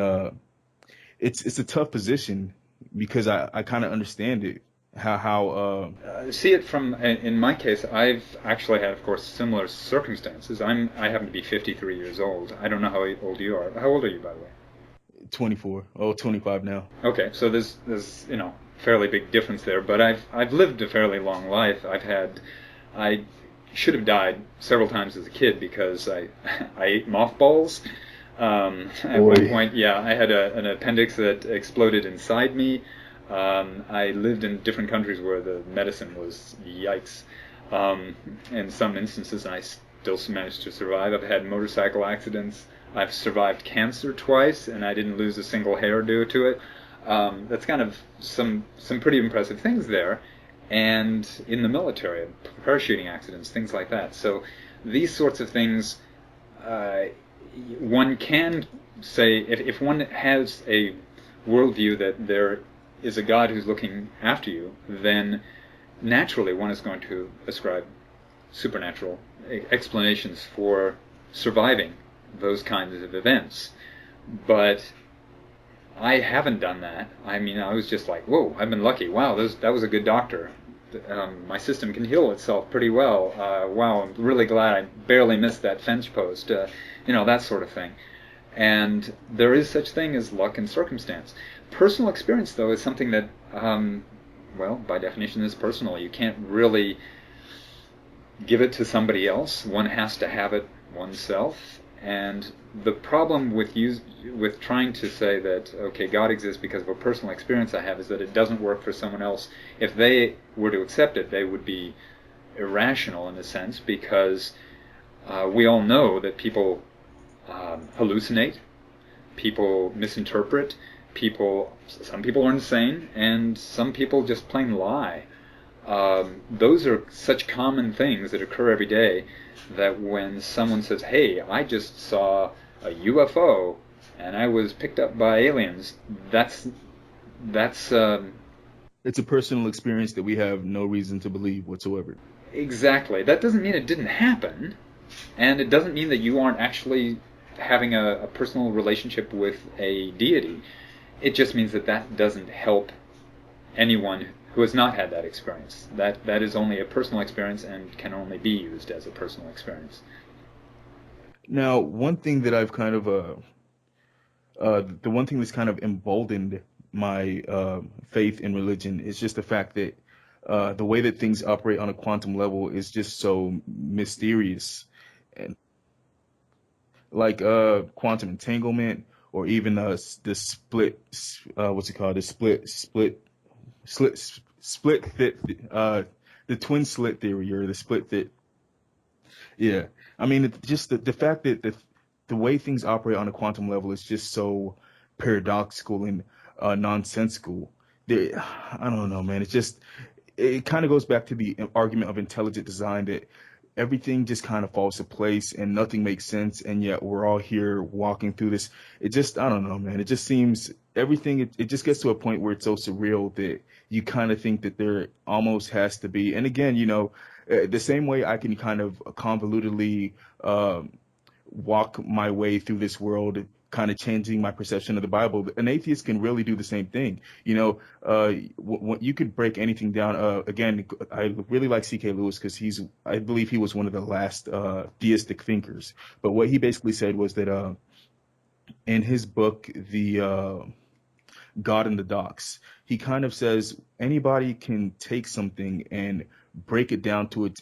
it's a tough position because I kind of understand it. See it from, in my case, I've actually had, of course, similar circumstances. I happen to be 53 years old. I don't know how old you are. How old are you, by the way? 24. 25 now. Okay, so there's fairly big difference there. But I've lived a fairly long life. I should have died several times as a kid because I ate mothballs. At one point, I had an appendix that exploded inside me. I lived in different countries where the medicine was yikes. In some instances, I still managed to survive. I've had motorcycle accidents. I've survived cancer twice, and I didn't lose a single hair due to it. That's kind of some pretty impressive things there. And in the military, parachuting accidents, things like that. So these sorts of things, one can say, if one has a worldview that there is a God who's looking after you, then naturally one is going to ascribe supernatural explanations for surviving those kinds of events. But I haven't done that. I mean, I was just like, whoa, I've been lucky. Wow, that was a good doctor. My system can heal itself pretty well. Wow, I'm really glad I barely missed that fence post. That sort of thing. And there is such thing as luck and circumstance. Personal experience, though, is something that, by definition, is personal. You can't really give it to somebody else. One has to have it oneself. And the problem with trying to say that, okay, God exists because of a personal experience I have, is that it doesn't work for someone else. If they were to accept it, they would be irrational in a sense, because we all know that people hallucinate, people misinterpret, some people are insane, and some people just plain lie. Those are such common things that occur every day that when someone says, hey, I just saw a UFO and I was picked up by aliens, that's it's a personal experience that we have no reason to believe whatsoever. Exactly. That doesn't mean it didn't happen, and it doesn't mean that you aren't actually having a personal relationship with a deity. It just means that doesn't help anyone who has not had that experience. That is only a personal experience and can only be used as a personal experience. Now, one thing that I've kind of the one thing that's kind of emboldened my faith in religion is just the fact that the way that things operate on a quantum level is just so mysterious, and like quantum entanglement, or even the split, what's it called? The split fit, the twin slit theory, or the split fit. Yeah, I mean, just the fact that the way things operate on a quantum level is just so paradoxical and nonsensical. There, I don't know, man. It's just, it kind of goes back to the argument of intelligent design, that everything just kind of falls to place and nothing makes sense, and yet we're all here walking through this. It just, I don't know, man. It just seems everything. It just gets to a point where it's so surreal that you kind of think that there almost has to be. And again, the same way I can kind of convolutedly walk my way through this world, kind of changing my perception of the Bible. An atheist can really do the same thing. You could break anything down. Again, I really like C.K. Lewis because I believe he was one of the last theistic thinkers. But what he basically said was that in his book, The God in the Docks, he kind of says anybody can take something and break it down to its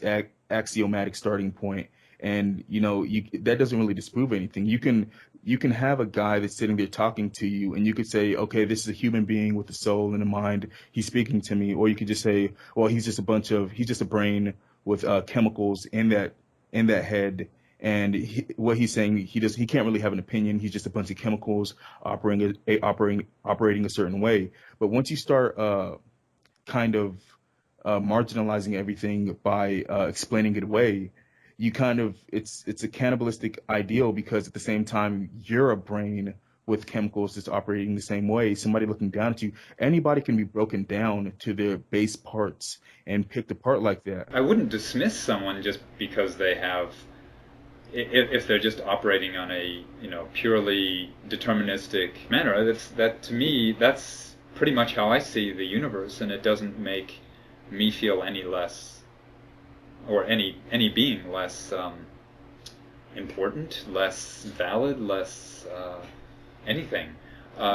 axiomatic starting point, and that doesn't really disprove anything. You can have a guy that's sitting there talking to you, and you could say, okay, this is a human being with a soul and a mind, he's speaking to me. Or you could just say, well, he's just a brain with chemicals in that head, and what he's saying, he can't really have an opinion. He's just a bunch of chemicals operating a certain way. But once you start kind of marginalizing everything by explaining it away, you kind of, it's a cannibalistic ideal, because at the same time you're a brain with chemicals that's operating the same way. Somebody looking down at you, anybody can be broken down to their base parts and picked apart like that. I wouldn't dismiss someone just because they have, if they're just operating on a purely deterministic manner. That to me, that's pretty much how I see the universe, and it doesn't make me feel any less, or any being less important, less valid, less anything.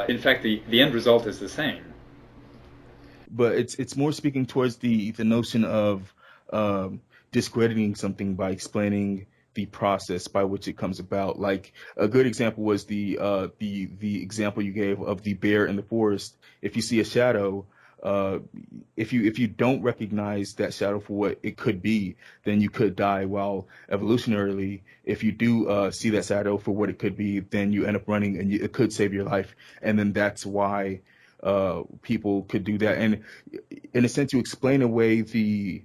In fact, the end result is the same. But it's more speaking towards the notion of discrediting something by explaining the process by which it comes about. Like a good example was the example you gave of the bear in the forest. If you see a shadow, if you don't recognize that shadow for what it could be, then you could die. While evolutionarily, if you do see that shadow for what it could be, then you end up running, and it could save your life. And then that's why people could do that. And in a sense, you explain away the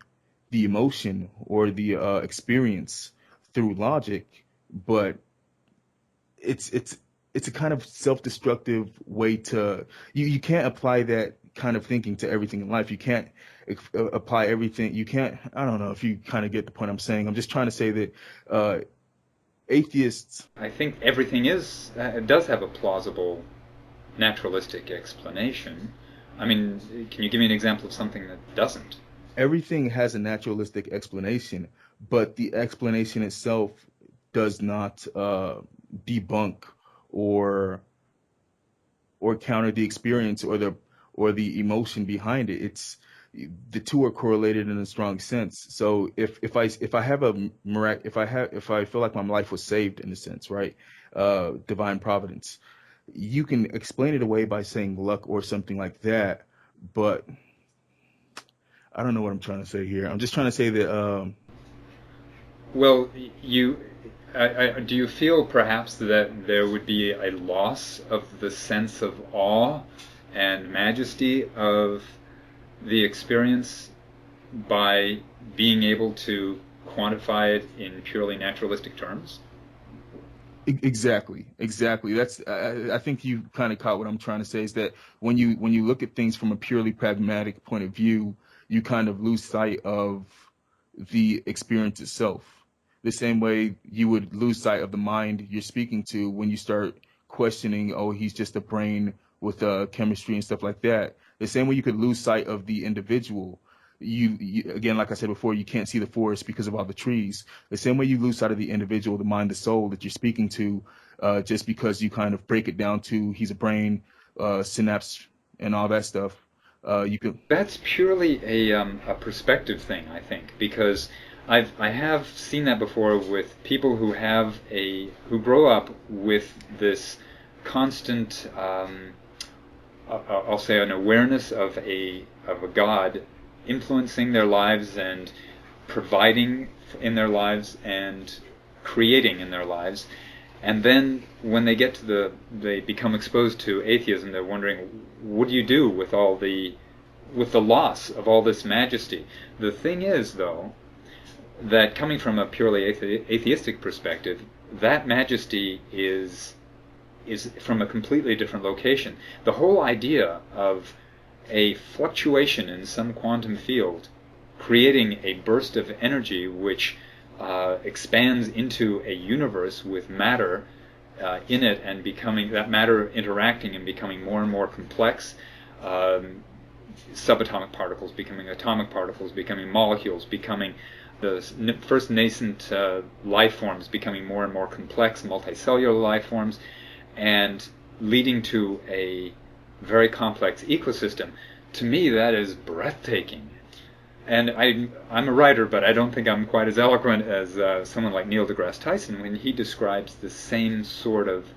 emotion or the experience through logic, but it's a kind of self-destructive way to, you can't apply that kind of thinking to everything in life. You can't apply everything. You can't, I don't know if you kind of get the point I'm saying. I'm just trying to say that atheists, I think everything does have a plausible naturalistic explanation. I mean, can you give me an example of something that doesn't? everything has a naturalistic explanation, but the explanation itself does not debunk or counter the experience or the emotion behind it. It's the two are correlated in a strong sense. So if I have if I feel like my life was saved in a sense, right? Divine providence. You can explain it away by saying luck or something like that, but I don't know what I'm trying to say here. I'm just trying to say that Well, do you feel perhaps that there would be a loss of the sense of awe and majesty of the experience by being able to quantify it in purely naturalistic terms? exactly. That's I think you kind of caught what I'm trying to say, is that when you look at things from a purely pragmatic point of view, you kind of lose sight of the experience itself. The same way you would lose sight of the mind you're speaking to when you start questioning, oh, he's just a brain with chemistry and stuff like that. The same way you could lose sight of the individual. You again, like I said before, you can't see the forest because of all the trees. The same way you lose sight of the individual, the mind, the soul that you're speaking to, just because you kind of break it down to he's a brain, synapse, and all that stuff. You can. That's purely a perspective thing, I think, because I have seen that before with people who grow up with this constant I'll say an awareness of a God influencing their lives and providing in their lives and creating in their lives. And then when they become exposed to atheism, they're wondering, what do you do with with the loss of all this majesty? The thing is, though, that coming from a purely atheistic perspective, that majesty is from a completely different location. The whole idea of a fluctuation in some quantum field creating a burst of energy which expands into a universe with matter in it, and becoming that matter interacting and becoming more and more complex, subatomic particles becoming atomic particles, becoming molecules, becoming the first nascent life forms, becoming more and more complex multicellular life forms, and leading to a very complex ecosystem. To me, that is breathtaking. And I'm a writer, but I don't think I'm quite as eloquent as someone like Neil deGrasse Tyson when he describes the same sort of...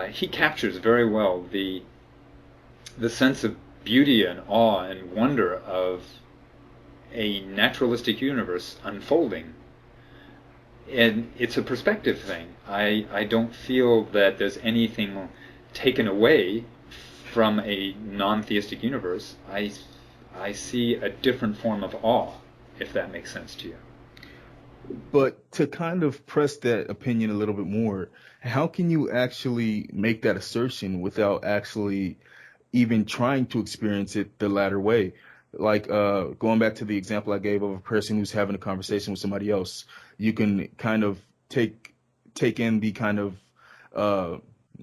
he captures very well the sense of beauty and awe and wonder of a naturalistic universe unfolding. And it's a perspective thing. I don't feel that there's anything taken away from a non-theistic universe. I see a different form of awe, if that makes sense to you. But to kind of press that opinion a little bit more, how can you actually make that assertion without actually even trying to experience it the latter way? Like going back to the example I gave of a person who's having a conversation with somebody else, you can kind of take in the kind of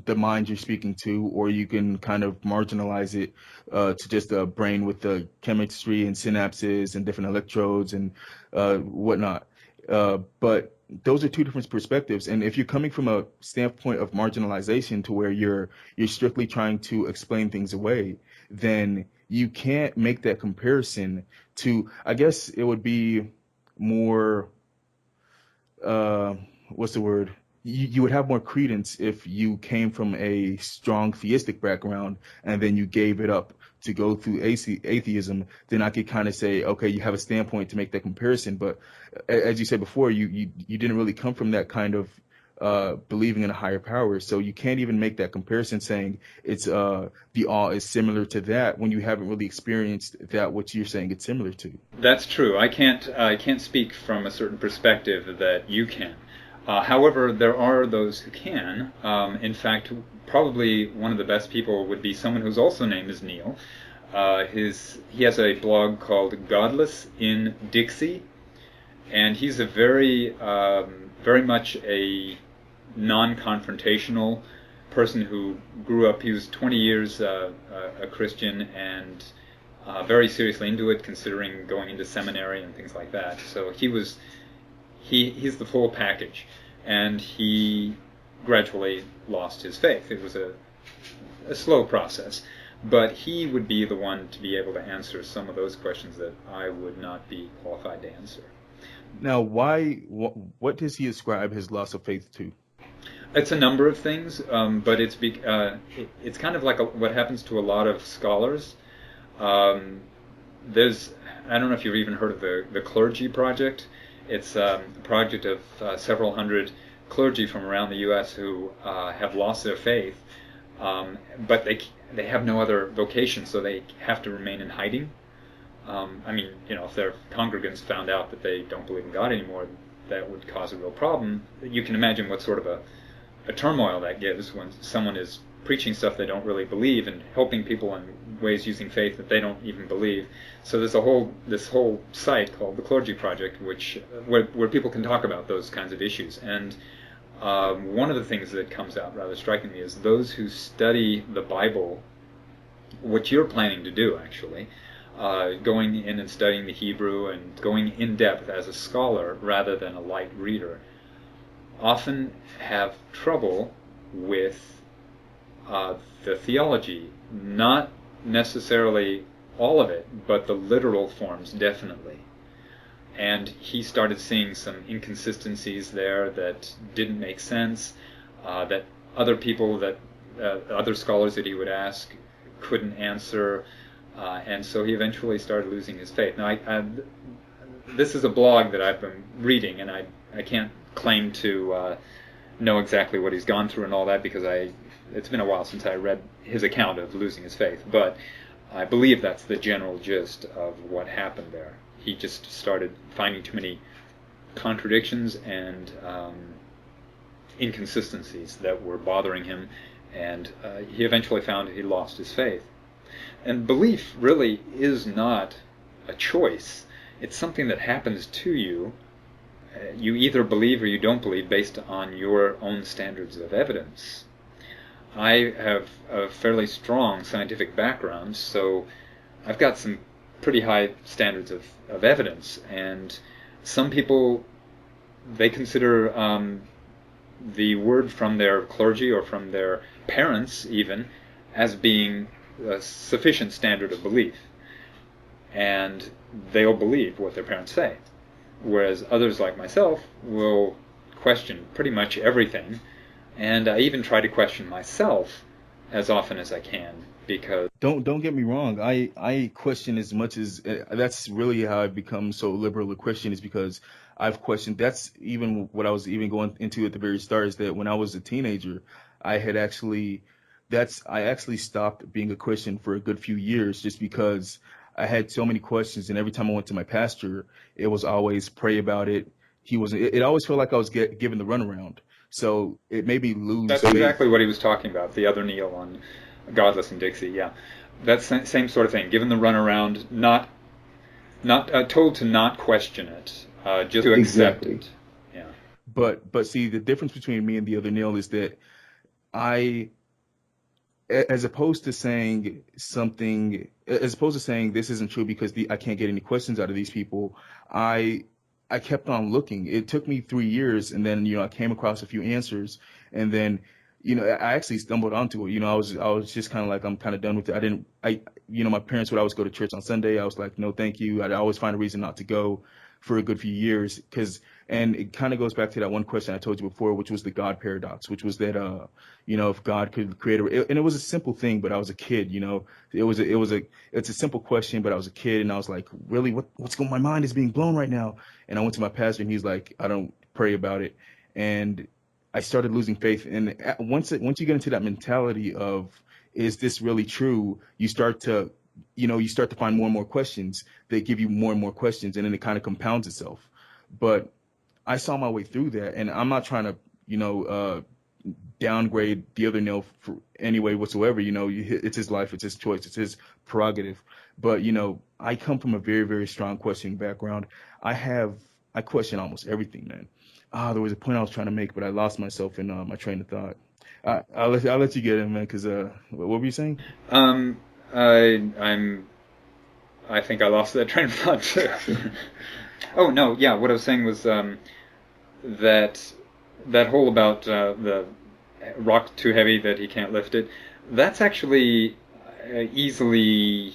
the mind you're speaking to, or you can kind of marginalize it to just a brain with the chemistry and synapses and different electrodes and whatnot. But those are two different perspectives. And if you're coming from a standpoint of marginalization to where you're strictly trying to explain things away, then you can't make that comparison to, I guess it would be more, what's the word? You would have more credence if you came from a strong theistic background and then you gave it up to go through atheism. Then I could kind of say, okay, you have a standpoint to make that comparison. But as you said before, you didn't really come from that kind of believing in a higher power, so you can't even make that comparison saying it's the awe is similar to that when you haven't really experienced that what you're saying it's similar to. That's true. I can't speak from a certain perspective that you can. However, there are those who can. In fact, probably one of the best people would be someone whose also name is Neil. He has a blog called Godless in Dixie, and he's a very much a non-confrontational person who grew up. He was 20 years a Christian and very seriously into it, considering going into seminary and things like that. So he's the full package, and he gradually lost his faith. It was a slow process, but he would be the one to be able to answer some of those questions that I would not be qualified to answer. Now, what does he ascribe his loss of faith to? It's a number of things, but it's kind of like what happens to a lot of scholars. There's, I don't know if you've even heard of the Clergy Project. It's a project of several hundred clergy from around the U.S. who have lost their faith, but they have no other vocation, so they have to remain in hiding. I mean, if their congregants found out that they don't believe in God anymore, that would cause a real problem. You can imagine what sort of a turmoil that gives when someone is preaching stuff they don't really believe and helping people in ways using faith that they don't even believe. So there's this whole site called the Clergy Project, where people can talk about those kinds of issues. And one of the things that comes out rather strikingly is those who study the Bible, what you're planning to do actually, going in and studying the Hebrew and going in depth as a scholar rather than a light reader, often have trouble with the theology, not necessarily all of it, but the literal forms definitely. And he started seeing some inconsistencies there that didn't make sense, that other people, that other scholars that he would ask couldn't answer, and so he eventually started losing his faith. Now, this is a blog that I've been reading, and I can't claim to know exactly what he's gone through and all that, because it's been a while since I read his account of losing his faith, but I believe that's the general gist of what happened there. He just started finding too many contradictions and inconsistencies that were bothering him, and he eventually found he lost his faith. And belief really is not a choice. It's something that happens to you. You either believe or you don't believe based on your own standards of evidence. I have a fairly strong scientific background, so I've got some pretty high standards of evidence, and some people, they consider the word from their clergy or from their parents even as being a sufficient standard of belief, and they'll believe what their parents say, whereas others like myself will question pretty much everything, and I even try to question myself as often as I can, because Don't get me wrong. I question as much as that's really how I've become so liberal a Christian, is because I've questioned. That's even what I was even going into at the very start, is that when I was a teenager, I had actually I actually stopped being a Christian for a good few years, just because I had so many questions, and every time I went to my pastor, it was always pray about it. It always felt like I was given the runaround. So it made me lose that's faith. exactly what he was talking about, the other Neil on Godless and Dixie, yeah. That's the same sort of thing, given the runaround, not told to not question it, just to accept Exactly. it. Yeah. But see, the difference between me and the other Neil is that I, as opposed to saying this isn't true because I can't get any questions out of these people, I I kept on looking. It took me 3 years, and then I came across a few answers, and then I actually stumbled onto it. I was just kind of like, I'm kind of done with it. I didn't I my parents would always go to church on Sunday. I was like, no, thank you. I'd always find a reason not to go for a good few years, and it kind of goes back to that one question I told you before, which was the God paradox, which was that if God could create and it was a simple thing, but I was a kid. It's a simple question, but I was a kid, and I was like, really, what's going? My mind is being blown right now. And I went to my pastor, and he's like, I don't pray about it, and I started losing faith. And once you get into that mentality of, is this really true, you start to find more and more questions. They give you more and more questions, and then it kind of compounds itself. But I saw my way through that, and I'm not trying to downgrade the other Neil for any way whatsoever. It's his life, it's his choice, it's his prerogative. But I come from a very, very strong questioning background. I question almost everything, man. There was a point I was trying to make, but I lost myself in my train of thought. I'll let you get in, man, because what were you saying? Um, I think I lost that train of thought too. Oh no, yeah. What I was saying was that whole about the rock too heavy that he can't lift it. That's actually easily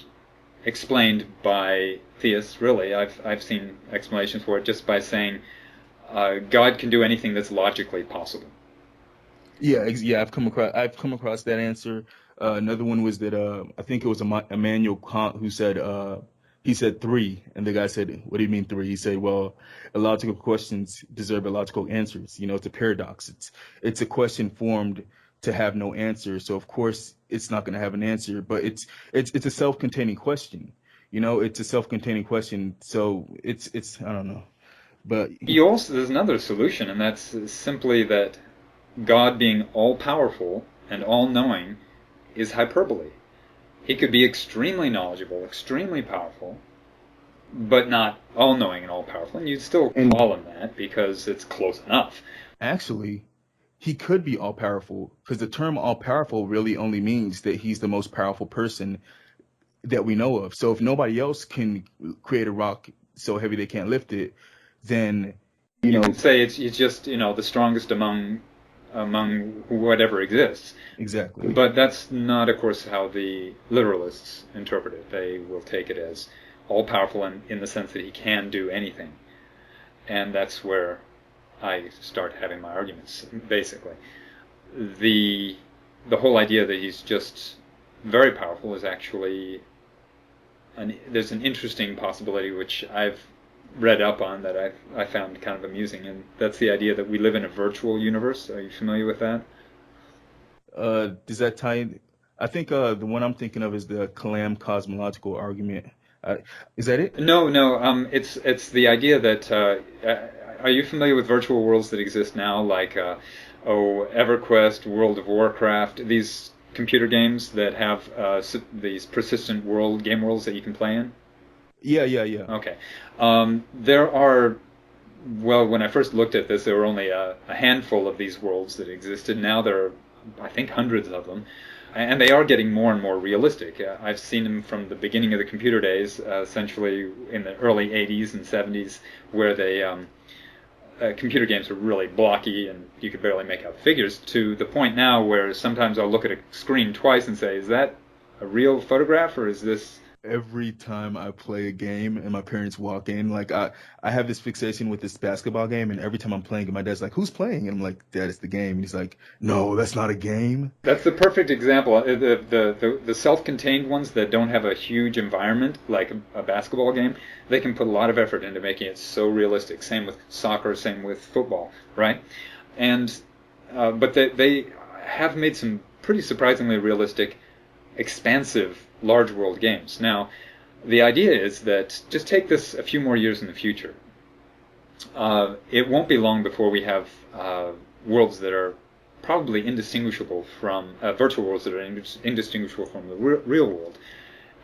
explained by theists. Really, I've seen explanations for it just by saying God can do anything that's logically possible. Yeah, I've come across that answer. Another one was that I think it was Immanuel Kant who said he said three, and the guy said, "What do you mean three?" He said, "Well, illogical questions deserve illogical answers. It's a paradox. It's a question formed to have no answer, so of course it's not going to have an answer. But it's a self-containing question. It's a self-containing question, so it's I don't know, but There's another solution, and that's simply that God, being all-powerful and all-knowing, is hyperbole. He could be extremely knowledgeable, extremely powerful, but not all-knowing and all-powerful. And you'd still call him that because it's close enough. actually, he could be all powerful, because the term all powerful really only means that he's the most powerful person that we know of. So if nobody else can create a rock so heavy they can't lift it, then You can say it's just the strongest among among whatever exists. Exactly. But that's not, of course, how the literalists interpret it. They will take it as all-powerful in the sense that he can do anything. And that's where I start having my arguments, basically. The whole idea that he's just very powerful is actually... there's an interesting possibility which I've read up on that I found kind of amusing, and that's the idea that we live in a virtual universe. Are you familiar with that? Does that tie in? I think the one I'm thinking of is the Clam cosmological argument. Is that it? No, no. It's the idea that are you familiar with virtual worlds that exist now, like EverQuest, World of Warcraft, these computer games that have these persistent game worlds that you can play in? Yeah, yeah, yeah. Okay. There are, well, when I first looked at this, there were only a handful of these worlds that existed. Now there are, I think, hundreds of them. And they are getting more and more realistic. I've seen them from the beginning of the computer days, essentially in the early 80s and 70s, where computer games were really blocky and you could barely make out figures, to the point now where sometimes I'll look at a screen twice and say, is that a real photograph or is this... Every time I play a game and my parents walk in, like I have this fixation with this basketball game, and every time I'm playing it, my dad's like, "Who's playing?" And I'm like, "Dad, it's the game." And he's like, "No, that's not a game." That's the perfect example. The self-contained ones that don't have a huge environment, like a basketball game, they can put a lot of effort into making it so realistic. Same with soccer, same with football, right? And but they have made some pretty surprisingly realistic, expansive, large world games. Now, the idea is that just take this a few more years in the future. It won't be long before we have worlds that are probably indistinguishable from virtual worlds that are indistinguishable from the real world.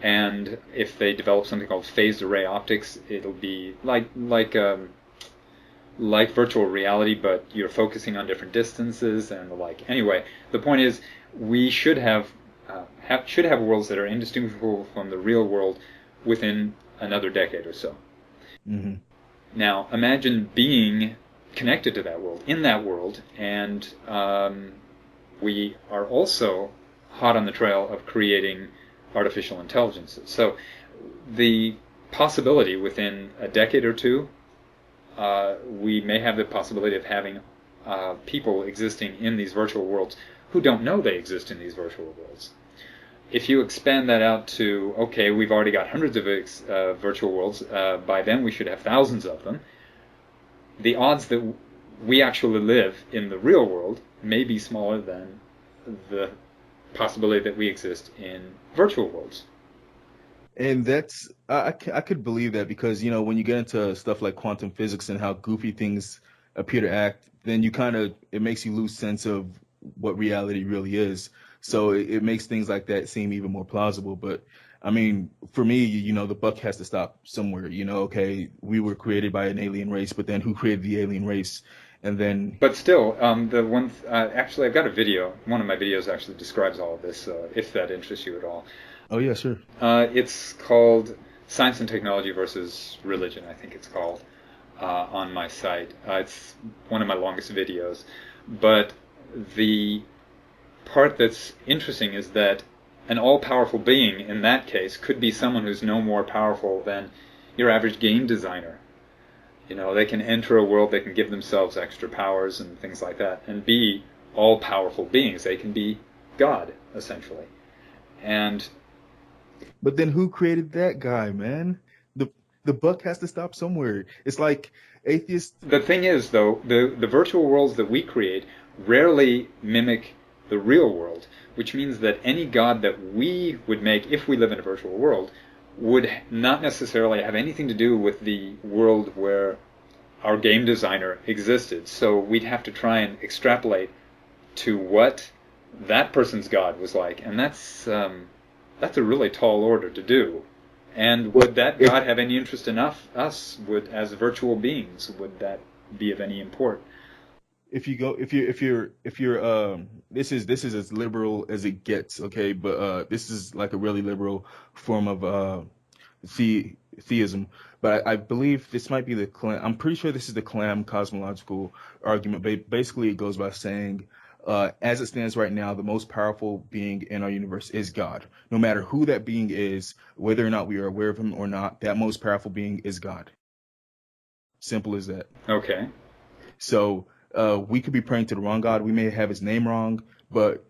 And if they develop something called phased array optics, it'll be like virtual reality, but you're focusing on different distances and the like. Anyway, the point is, we should have worlds that are indistinguishable from the real world within another decade or so. Mm-hmm. Now, imagine being connected to that world, in that world, and we are also hot on the trail of creating artificial intelligences. So the possibility within a decade or two, we may have the possibility of having people existing in these virtual worlds who don't know they exist in these virtual worlds. If you expand that out to, okay, we've already got hundreds of virtual worlds, by then we should have thousands of them, the odds that we actually live in the real world may be smaller than the possibility that we exist in virtual worlds. And that's I could believe that, because when you get into stuff like quantum physics and how goofy things appear to act, then it makes you lose sense of what reality really is. So it makes things like that seem even more plausible. But I mean, for me, the buck has to stop somewhere. Okay, we were created by an alien race, but then who created the alien race? And then... But still, actually, I've got a video. One of my videos actually describes all of this, if that interests you at all. Oh, yeah, sure. It's called Science and Technology versus Religion, I think it's called, on my site. It's one of my longest videos. But the part that's interesting is that an all-powerful being, in that case, could be someone who's no more powerful than your average game designer. They can enter a world, they can give themselves extra powers and things like that, and be all-powerful beings. They can be God, essentially. But then who created that guy, man? The buck has to stop somewhere. It's like atheists... The thing is, though, the virtual worlds that we create rarely mimic the real world, which means that any god that we would make if we live in a virtual world would not necessarily have anything to do with the world where our game designer existed. So we'd have to try and extrapolate to what that person's god was like, and that's a really tall order to do. And would that god have any interest in us? As virtual beings, would that be of any import? If you're this is as liberal as it gets, okay, but this is like a really liberal form of theism, but I believe this might be the Clam. I'm pretty sure this is the Clam cosmological argument. But basically, it goes by saying, as it stands right now, the most powerful being in our universe is God. No matter who that being is, whether or not we are aware of him or not, that most powerful being is God. Simple as that. Okay. So we could be praying to the wrong God. We may have his name wrong, but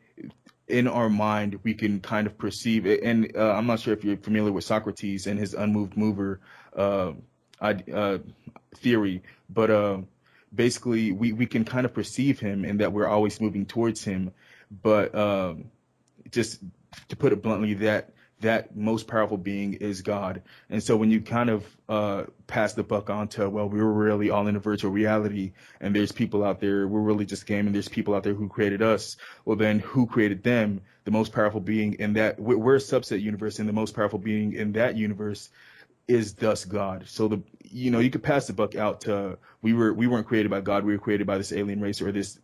in our mind, we can kind of perceive it. And I'm not sure if you're familiar with Socrates and his unmoved mover uh, uh, theory, but basically, we can kind of perceive him in that we're always moving towards him. But just to put it bluntly, that most powerful being is God. And so when you kind of pass the buck on to, well, we were really all in a virtual reality, and there's people out there, we're really just a game, and there's people out there who created us. Well, then who created them? The most powerful being in that, we're a subset universe, and the most powerful being in that universe is thus God. So you could pass the buck out to, we weren't created by God, we were created by this alien race or this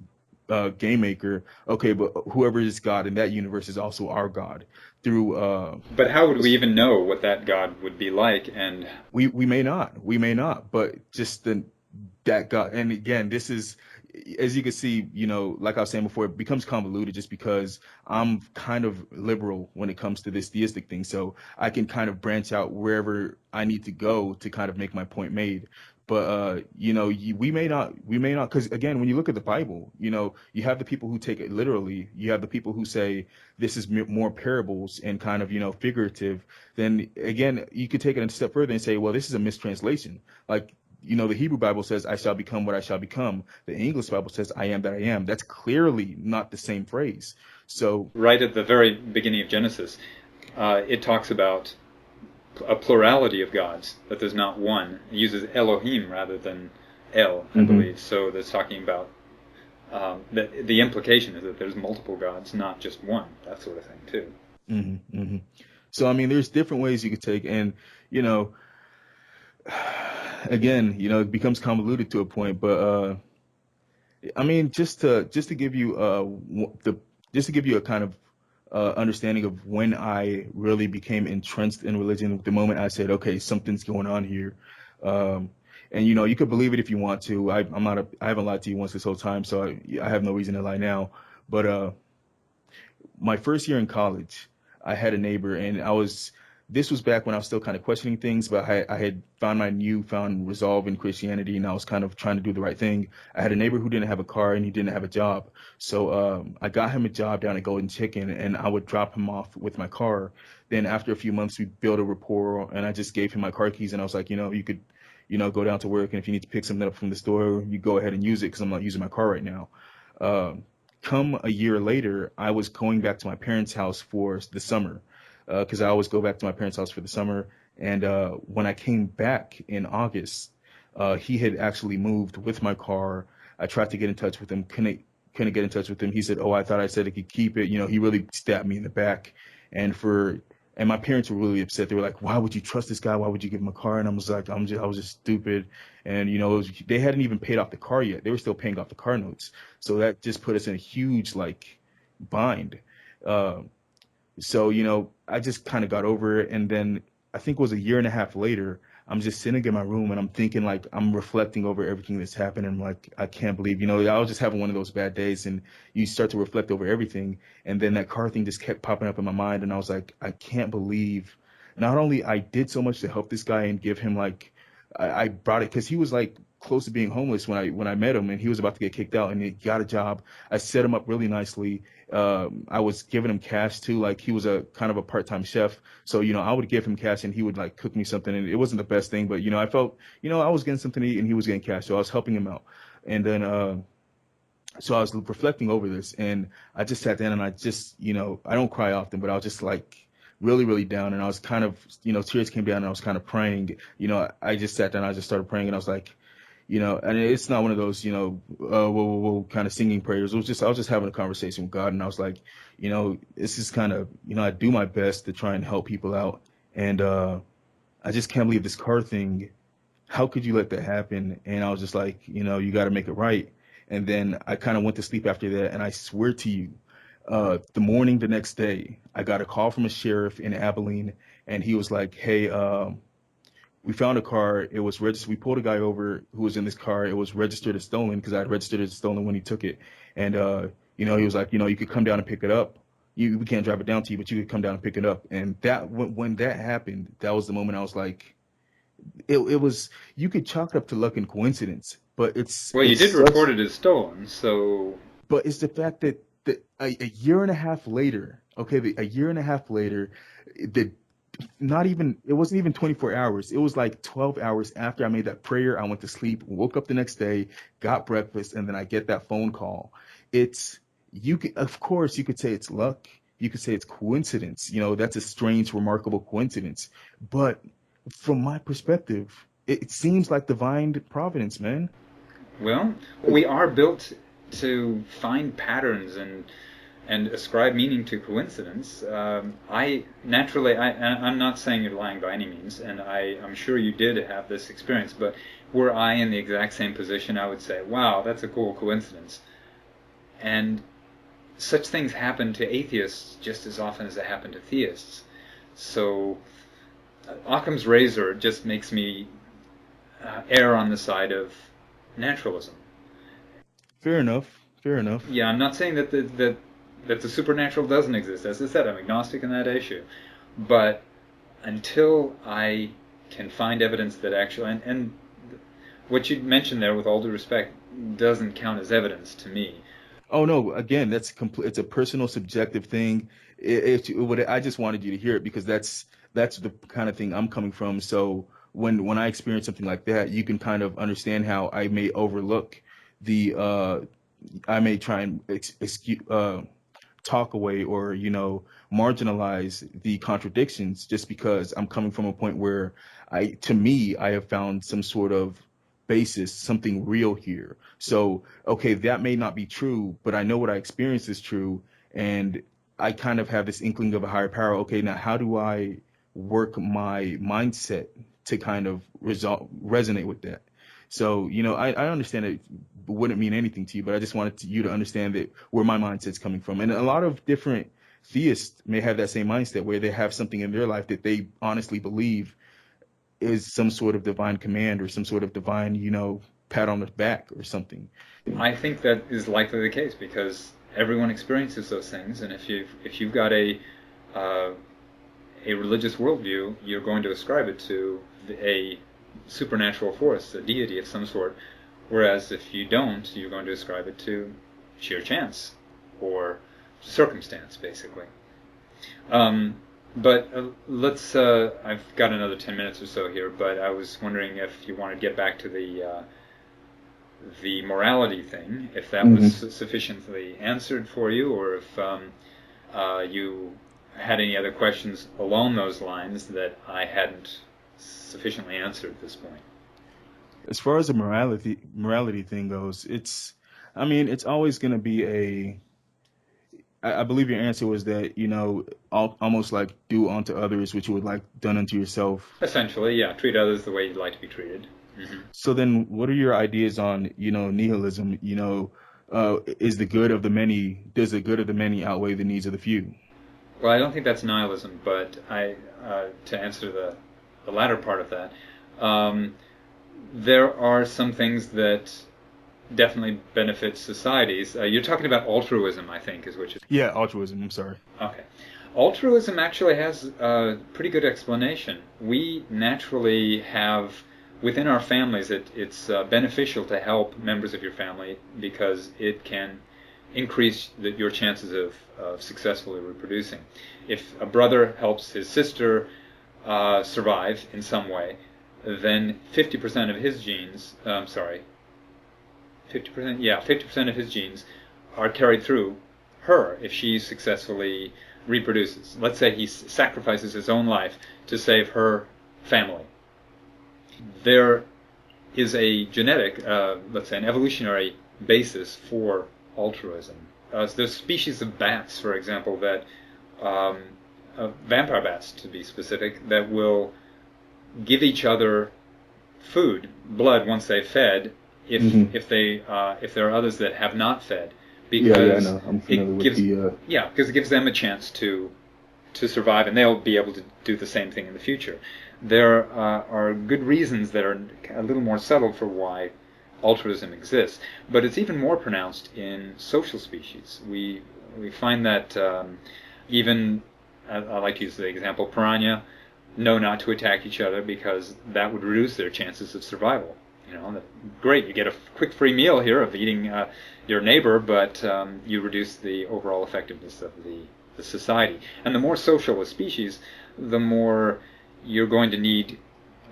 game maker. Okay, but whoever is God in that universe is also our God. Through But how would we even know what that God would be like? And we may not, but just that God. And again, this is, as you can see, like I was saying before, it becomes convoluted just because I'm kind of liberal when it comes to this theistic thing. So I can kind of branch out wherever I need to go to kind of make my point made. But we may not, because again, when you look at the Bible, you have the people who take it literally. You have the people who say this is more parables and kind of figurative. Then again, you could take it a step further and say, well, this is a mistranslation. Like, the Hebrew Bible says, I shall become what I shall become. The English Bible says, I am that I am. That's clearly not the same phrase. So right at the very beginning of Genesis, it talks about a plurality of gods, that there's not one. It uses Elohim rather than El, I believe. So that's talking about the implication is that there's multiple gods, not just one, that sort of thing too. So I mean, there's different ways you could take, and again, it becomes convoluted to a point. But I mean, just to give you a kind of understanding of when I really became entrenched in religion, the moment I said, okay, something's going on here. And you could believe it if you want to. I haven't lied to you once this whole time, so I have no reason to lie now. But my first year in college, I had a neighbor, and this was back when I was still kind of questioning things, but I had found my newfound resolve in Christianity, and I was kind of trying to do the right thing. I had a neighbor who didn't have a car, and he didn't have a job. So I got him a job down at Golden Chicken, and I would drop him off with my car. Then after a few months, we built a rapport, and I just gave him my car keys, and I was like, you could, go down to work, and if you need to pick something up from the store, you go ahead and use it because I'm not using my car right now. Come a year later, I was going back to my parents' house for the summer, because I always go back to my parents' house for the summer. And when I came back in August, he had actually moved with my car. I tried to get in touch with him, couldn't get in touch with him. He said, "Oh, I thought I said I could keep it." He really stabbed me in the back. And my parents were really upset. They were like, "Why would you trust this guy? Why would you give him a car?" And I was like, I was just stupid. And they hadn't even paid off the car yet. They were still paying off the car notes. So that just put us in a huge bind. So I just kind of got over it. And then I think it was a year and a half later, I'm just sitting in my room and I'm thinking, I'm reflecting over everything that's happened. And I'm like, I can't believe, I was just having one of those bad days, and you start to reflect over everything. And then that car thing just kept popping up in my mind. And I was like, I can't believe not only I did so much to help this guy and give him I brought it, because he was close to being homeless when I met him, and he was about to get kicked out, and he got a job. I set him up really nicely. I was giving him cash too. He was a kind of a part-time chef. So, I would give him cash and he would cook me something, and it wasn't the best thing, but I felt, I was getting something to eat and he was getting cash. So I was helping him out. And then, so I was reflecting over this, and I just sat down and I just, I don't cry often, but I was just really, really down. And I was kind of, tears came down and I was kind of praying. I just sat down, I just started praying, and I was like, and it's not one of those, whoa, whoa, whoa, kind of singing prayers. I was just having a conversation with God, and I was like, this is kind of, I do my best to try and help people out. And I just can't believe this car thing. How could you let that happen? And I was just like, you got to make it right. And then I kind of went to sleep after that. And I swear to you, the next day, I got a call from a sheriff in Abilene, and he was like, hey, We found a car. It was registered. We pulled a guy over who was in this car. It was registered as stolen because I had registered it as stolen when he took it. And he was like, you could come down and pick it up. We can't drive it down to you, but you could come down and pick it up. And that when that happened, that was the moment I was like, it was, you could chalk it up to luck and coincidence, but Well, you did report it as stolen, so. but it's the fact that a year and a half later, okay, a year and a half later, the not even, it wasn't even 24 hours. It was like 12 hours after I made that prayer. I went to sleep, woke up the next day, got breakfast, and then I get that phone call. Of course, you could say it's luck. You could say it's coincidence. That's a strange, remarkable coincidence. But from my perspective, it seems like divine providence, man. Well, we are built to find patterns and ascribe meaning to coincidence. I'm not saying you're lying by any means, and I'm sure you did have this experience, but were I in the exact same position, I would say, wow, that's a cool coincidence. And such things happen to atheists just as often as they happen to theists. So Occam's razor just makes me err on the side of naturalism. Fair enough. Yeah, I'm not saying that the supernatural doesn't exist. As I said, I'm agnostic on that issue. But until I can find evidence that actually, and what you mentioned there, with all due respect, doesn't count as evidence to me. Oh no! Again, it's a personal, subjective thing. I just wanted you to hear it because that's the kind of thing I'm coming from. So when I experience something like that, you can kind of understand how I may overlook I may try and talk away or marginalize the contradictions just because I'm coming from a point where I have found some sort of basis, something real here. So, okay, that may not be true, but I know what I experienced is true, and I kind of have this inkling of a higher power. Okay, now how do I work my mindset to kind of resonate with that? So, I understand it wouldn't mean anything to you, but I just wanted you to understand that where my mindset's coming from. And a lot of different theists may have that same mindset where they have something in their life that they honestly believe is some sort of divine command or some sort of divine, pat on the back or something. I think that is likely the case because everyone experiences those things, and if you've got a religious worldview, you're going to ascribe it to a supernatural force, a deity of some sort. Whereas if you don't, you're going to ascribe it to sheer chance or circumstance, basically. But let's. I've got another 10 minutes or so here, but I was wondering if you want to get back to the morality thing, if that was sufficiently answered for you, or if you had any other questions along those lines that I hadn't sufficiently answered at this point. As far as the morality thing goes, it's always going to be I believe your answer was that, almost like do unto others what you would like done unto yourself. Essentially, yeah, treat others the way you'd like to be treated. Mm-hmm. So then what are your ideas on, nihilism? Does the good of the many outweigh the needs of the few? Well, I don't think that's nihilism, but to answer the latter part of that, there are some things that definitely benefit societies. You're talking about altruism, I think, is which is... Yeah, altruism, I'm sorry. Okay. Altruism actually has a pretty good explanation. We naturally have, within our families, it's beneficial to help members of your family because it can increase your chances of successfully reproducing. If a brother helps his sister survive in some way, then 50% of his genes, 50% of his genes are carried through her if she successfully reproduces. Let's say he sacrifices his own life to save her family. There is a genetic, let's say an evolutionary basis for altruism. There's species of bats, for example, that vampire bats, to be specific, that will give each other food, blood, once they've fed, if there are others that have not fed, because I know. I'm familiar with because it gives them a chance to survive, and they'll be able to do the same thing in the future. there are good reasons that are a little more subtle for why altruism exists. But it's even more pronounced in social species. We find that even, I like to use the example, piranha know not to attack each other because that would reduce their chances of survival. Great, you get a quick free meal here of eating your neighbor, but you reduce the overall effectiveness of the society. And the more social a species, the more you're going to need,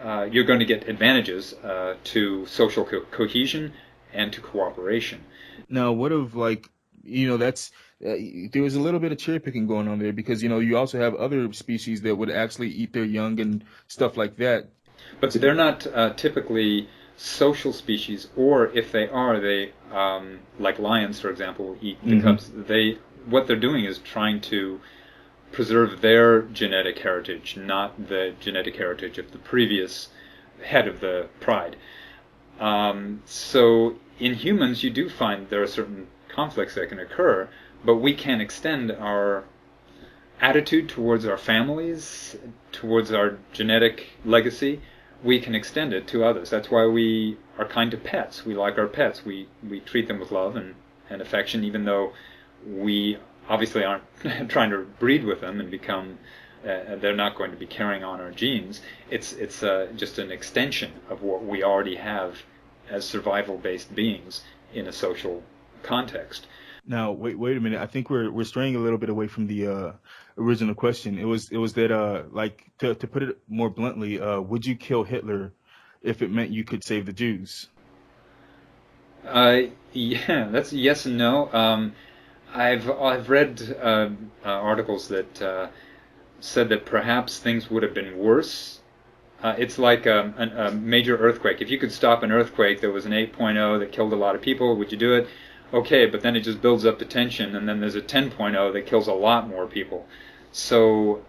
you're going to get advantages to social cohesion and to cooperation. Now, what of that's there was a little bit of cherry picking going on there because you also have other species that would actually eat their young and stuff like that. But they're not typically social species, or if they are, they like lions, for example, eat the cubs. What they're doing is trying to preserve their genetic heritage, not the genetic heritage of the previous head of the pride. So in humans, you do find there are certain conflicts that can occur, but we can extend our attitude towards our families, towards our genetic legacy. We can extend it to others. That's why we are kind to pets. We like our pets. We treat them with love and affection, even though we obviously aren't trying to breed with them and become, they're not going to be carrying on our genes. It's just an extension of what we already have as survival-based beings in a social context. Now, wait a minute. I think we're straying a little bit away from the original question. It was that to put it more bluntly, would you kill Hitler if it meant you could save the Jews? Yeah, that's yes and no. I've read articles that said that perhaps things would have been worse. It's like a major earthquake. If you could stop an earthquake that was an 8.0 that killed a lot of people, would you do it? Okay, but then it just builds up the tension, and then there's a 10.0 that kills a lot more people. So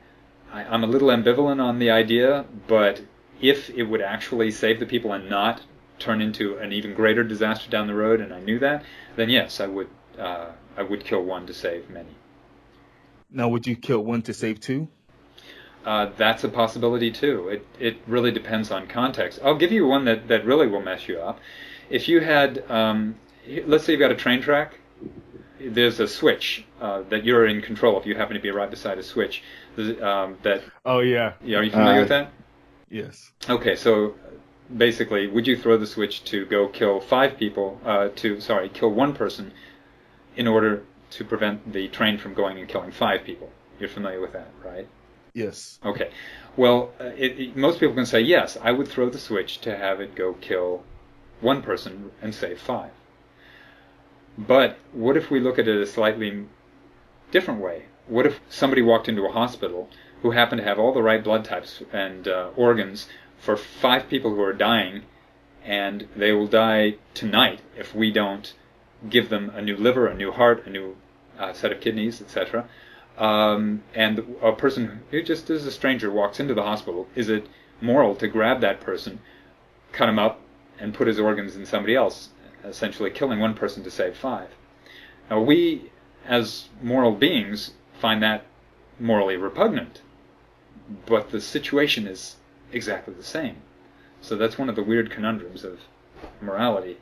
I'm a little ambivalent on the idea, but if it would actually save the people and not turn into an even greater disaster down the road, and I knew that, then yes, I would kill one to save many. Now, would you kill one to save two? That's a possibility too. It really depends on context. I'll give you one that really will mess you up. If you had, let's say you've got a train track, there's a switch that you're in control of. You happen to be right beside a switch. Oh yeah. Yeah, are you familiar with that? Yes. Okay, so basically, would you throw the switch to go kill kill one person in order to prevent the train from going and killing 5 people? You're familiar with that, right? Yes. Okay. Well, most people can say, yes, I would throw the switch to have it go kill 1 person and save 5. But what if we look at it a slightly different way? What if somebody walked into a hospital who happened to have all the right blood types and organs for 5 people who are dying, and they will die tonight if we don't give them a new liver, a new heart, a new set of kidneys, etc. And a person who just is a stranger walks into the hospital, is it moral to grab that person, cut him up, and put his organs in somebody else, essentially killing 1 person to save 5? Now we, as moral beings, find that morally repugnant, but the situation is exactly the same. So that's one of the weird conundrums of morality.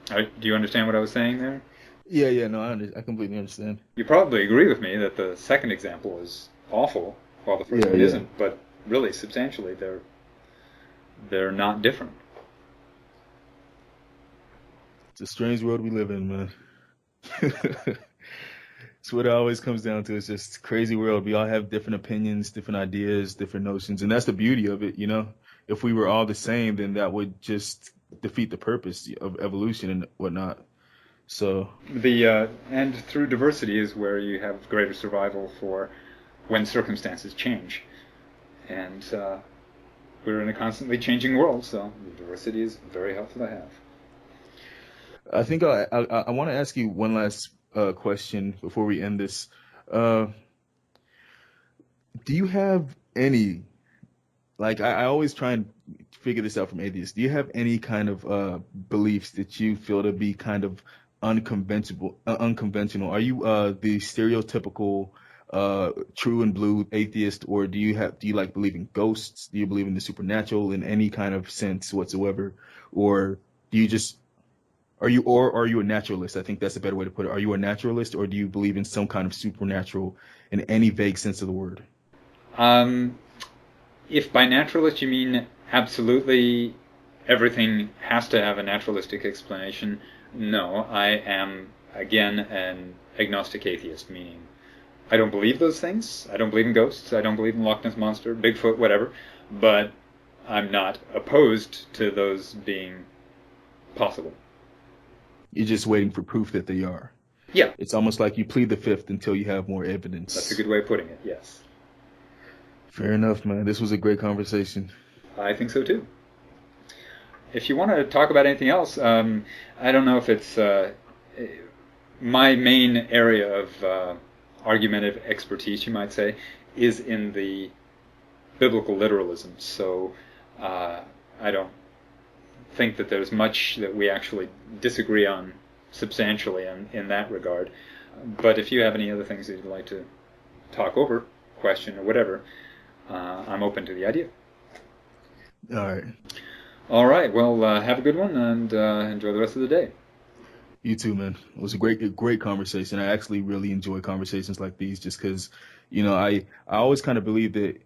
Do you understand what I was saying there? Yeah, no, I completely understand. You probably agree with me that the second example is awful, while the first one isn't, but really, substantially, they're not different. It's a strange world we live in, man. It's what it always comes down to. It's just a crazy world. We all have different opinions, different ideas, different notions, and that's the beauty of it, If we were all the same, then that would just defeat the purpose of evolution and whatnot. So and through diversity is where you have greater survival for when circumstances change, and we're in a constantly changing world, so diversity is very helpful to have. I think I want to ask you one last question before we end this. Do you have any, I always try and figure this out from atheists. Do you have any kind of beliefs that you feel to be kind of unconventional? Are you the stereotypical true and blue atheist, or do you like believe in ghosts? Do you believe in the supernatural in any kind of sense whatsoever, or do you just are you a naturalist? I think that's a better way to put it. Are you a naturalist, or do you believe in some kind of supernatural in any vague sense of the word? If by naturalist you mean absolutely everything has to have a naturalistic explanation, no, I am, again, an agnostic atheist, meaning I don't believe those things. I don't believe in ghosts. I don't believe in Loch Ness Monster, Bigfoot, whatever. But I'm not opposed to those being possible. You're just waiting for proof that they are. Yeah. It's almost like you plead the fifth until you have more evidence. That's a good way of putting it, yes. Fair enough, man. This was a great conversation. I think so, too. If you want to talk about anything else, I don't know if it's my main area of argumentative expertise, you might say, is in the biblical literalism. So I don't think that there's much that we actually disagree on substantially in that regard. But if you have any other things that you'd like to talk over, question, or whatever, I'm open to the idea. All right. All right. Well, have a good one and enjoy the rest of the day. You too, man. It was a great conversation. I actually really enjoy conversations like these just because, I always kind of believe that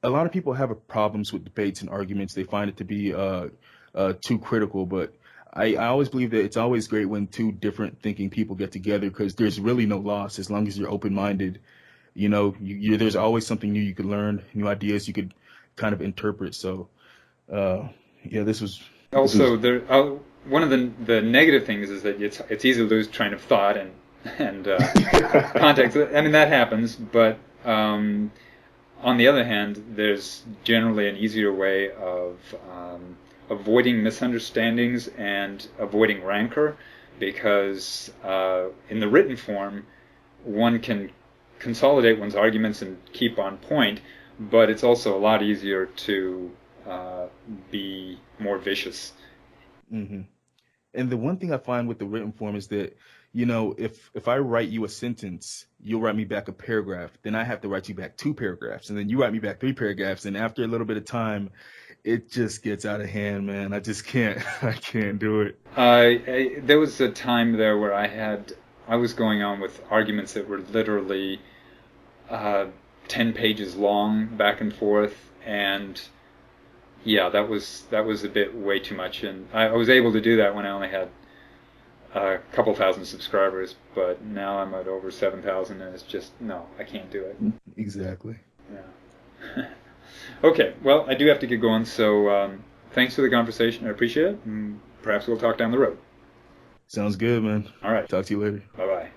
a lot of people have problems with debates and arguments. They find it to be too critical, but I always believe that it's always great when two different thinking people get together because there's really no loss as long as you're open-minded. There's always something new you could learn, new ideas you could kind of interpret. So, this was... Also, one of the negative things is that it's easy to lose train of thought and context. I mean, that happens, but on the other hand, there's generally an easier way of avoiding misunderstandings and avoiding rancor, because in the written form, one can consolidate one's arguments and keep on point, but it's also a lot easier to be more vicious. Mm-hmm. And the one thing I find with the written form is that, if I write you a sentence, you'll write me back a paragraph. Then I have to write you back 2 paragraphs. And then you write me back 3 paragraphs. And after a little bit of time, it just gets out of hand, man. I just can't. I can't do it. There was a time there where I was going on with arguments that were literally 10 pages long, back and forth. And yeah, that was a bit way too much, and I was able to do that when I only had a couple thousand subscribers, but now I'm at over 7,000, and it's just, no, I can't do it. Exactly. Yeah. Okay, well, I do have to get going, so thanks for the conversation. I appreciate it, and perhaps we'll talk down the road. Sounds good, man. All right. Talk to you later. Bye-bye.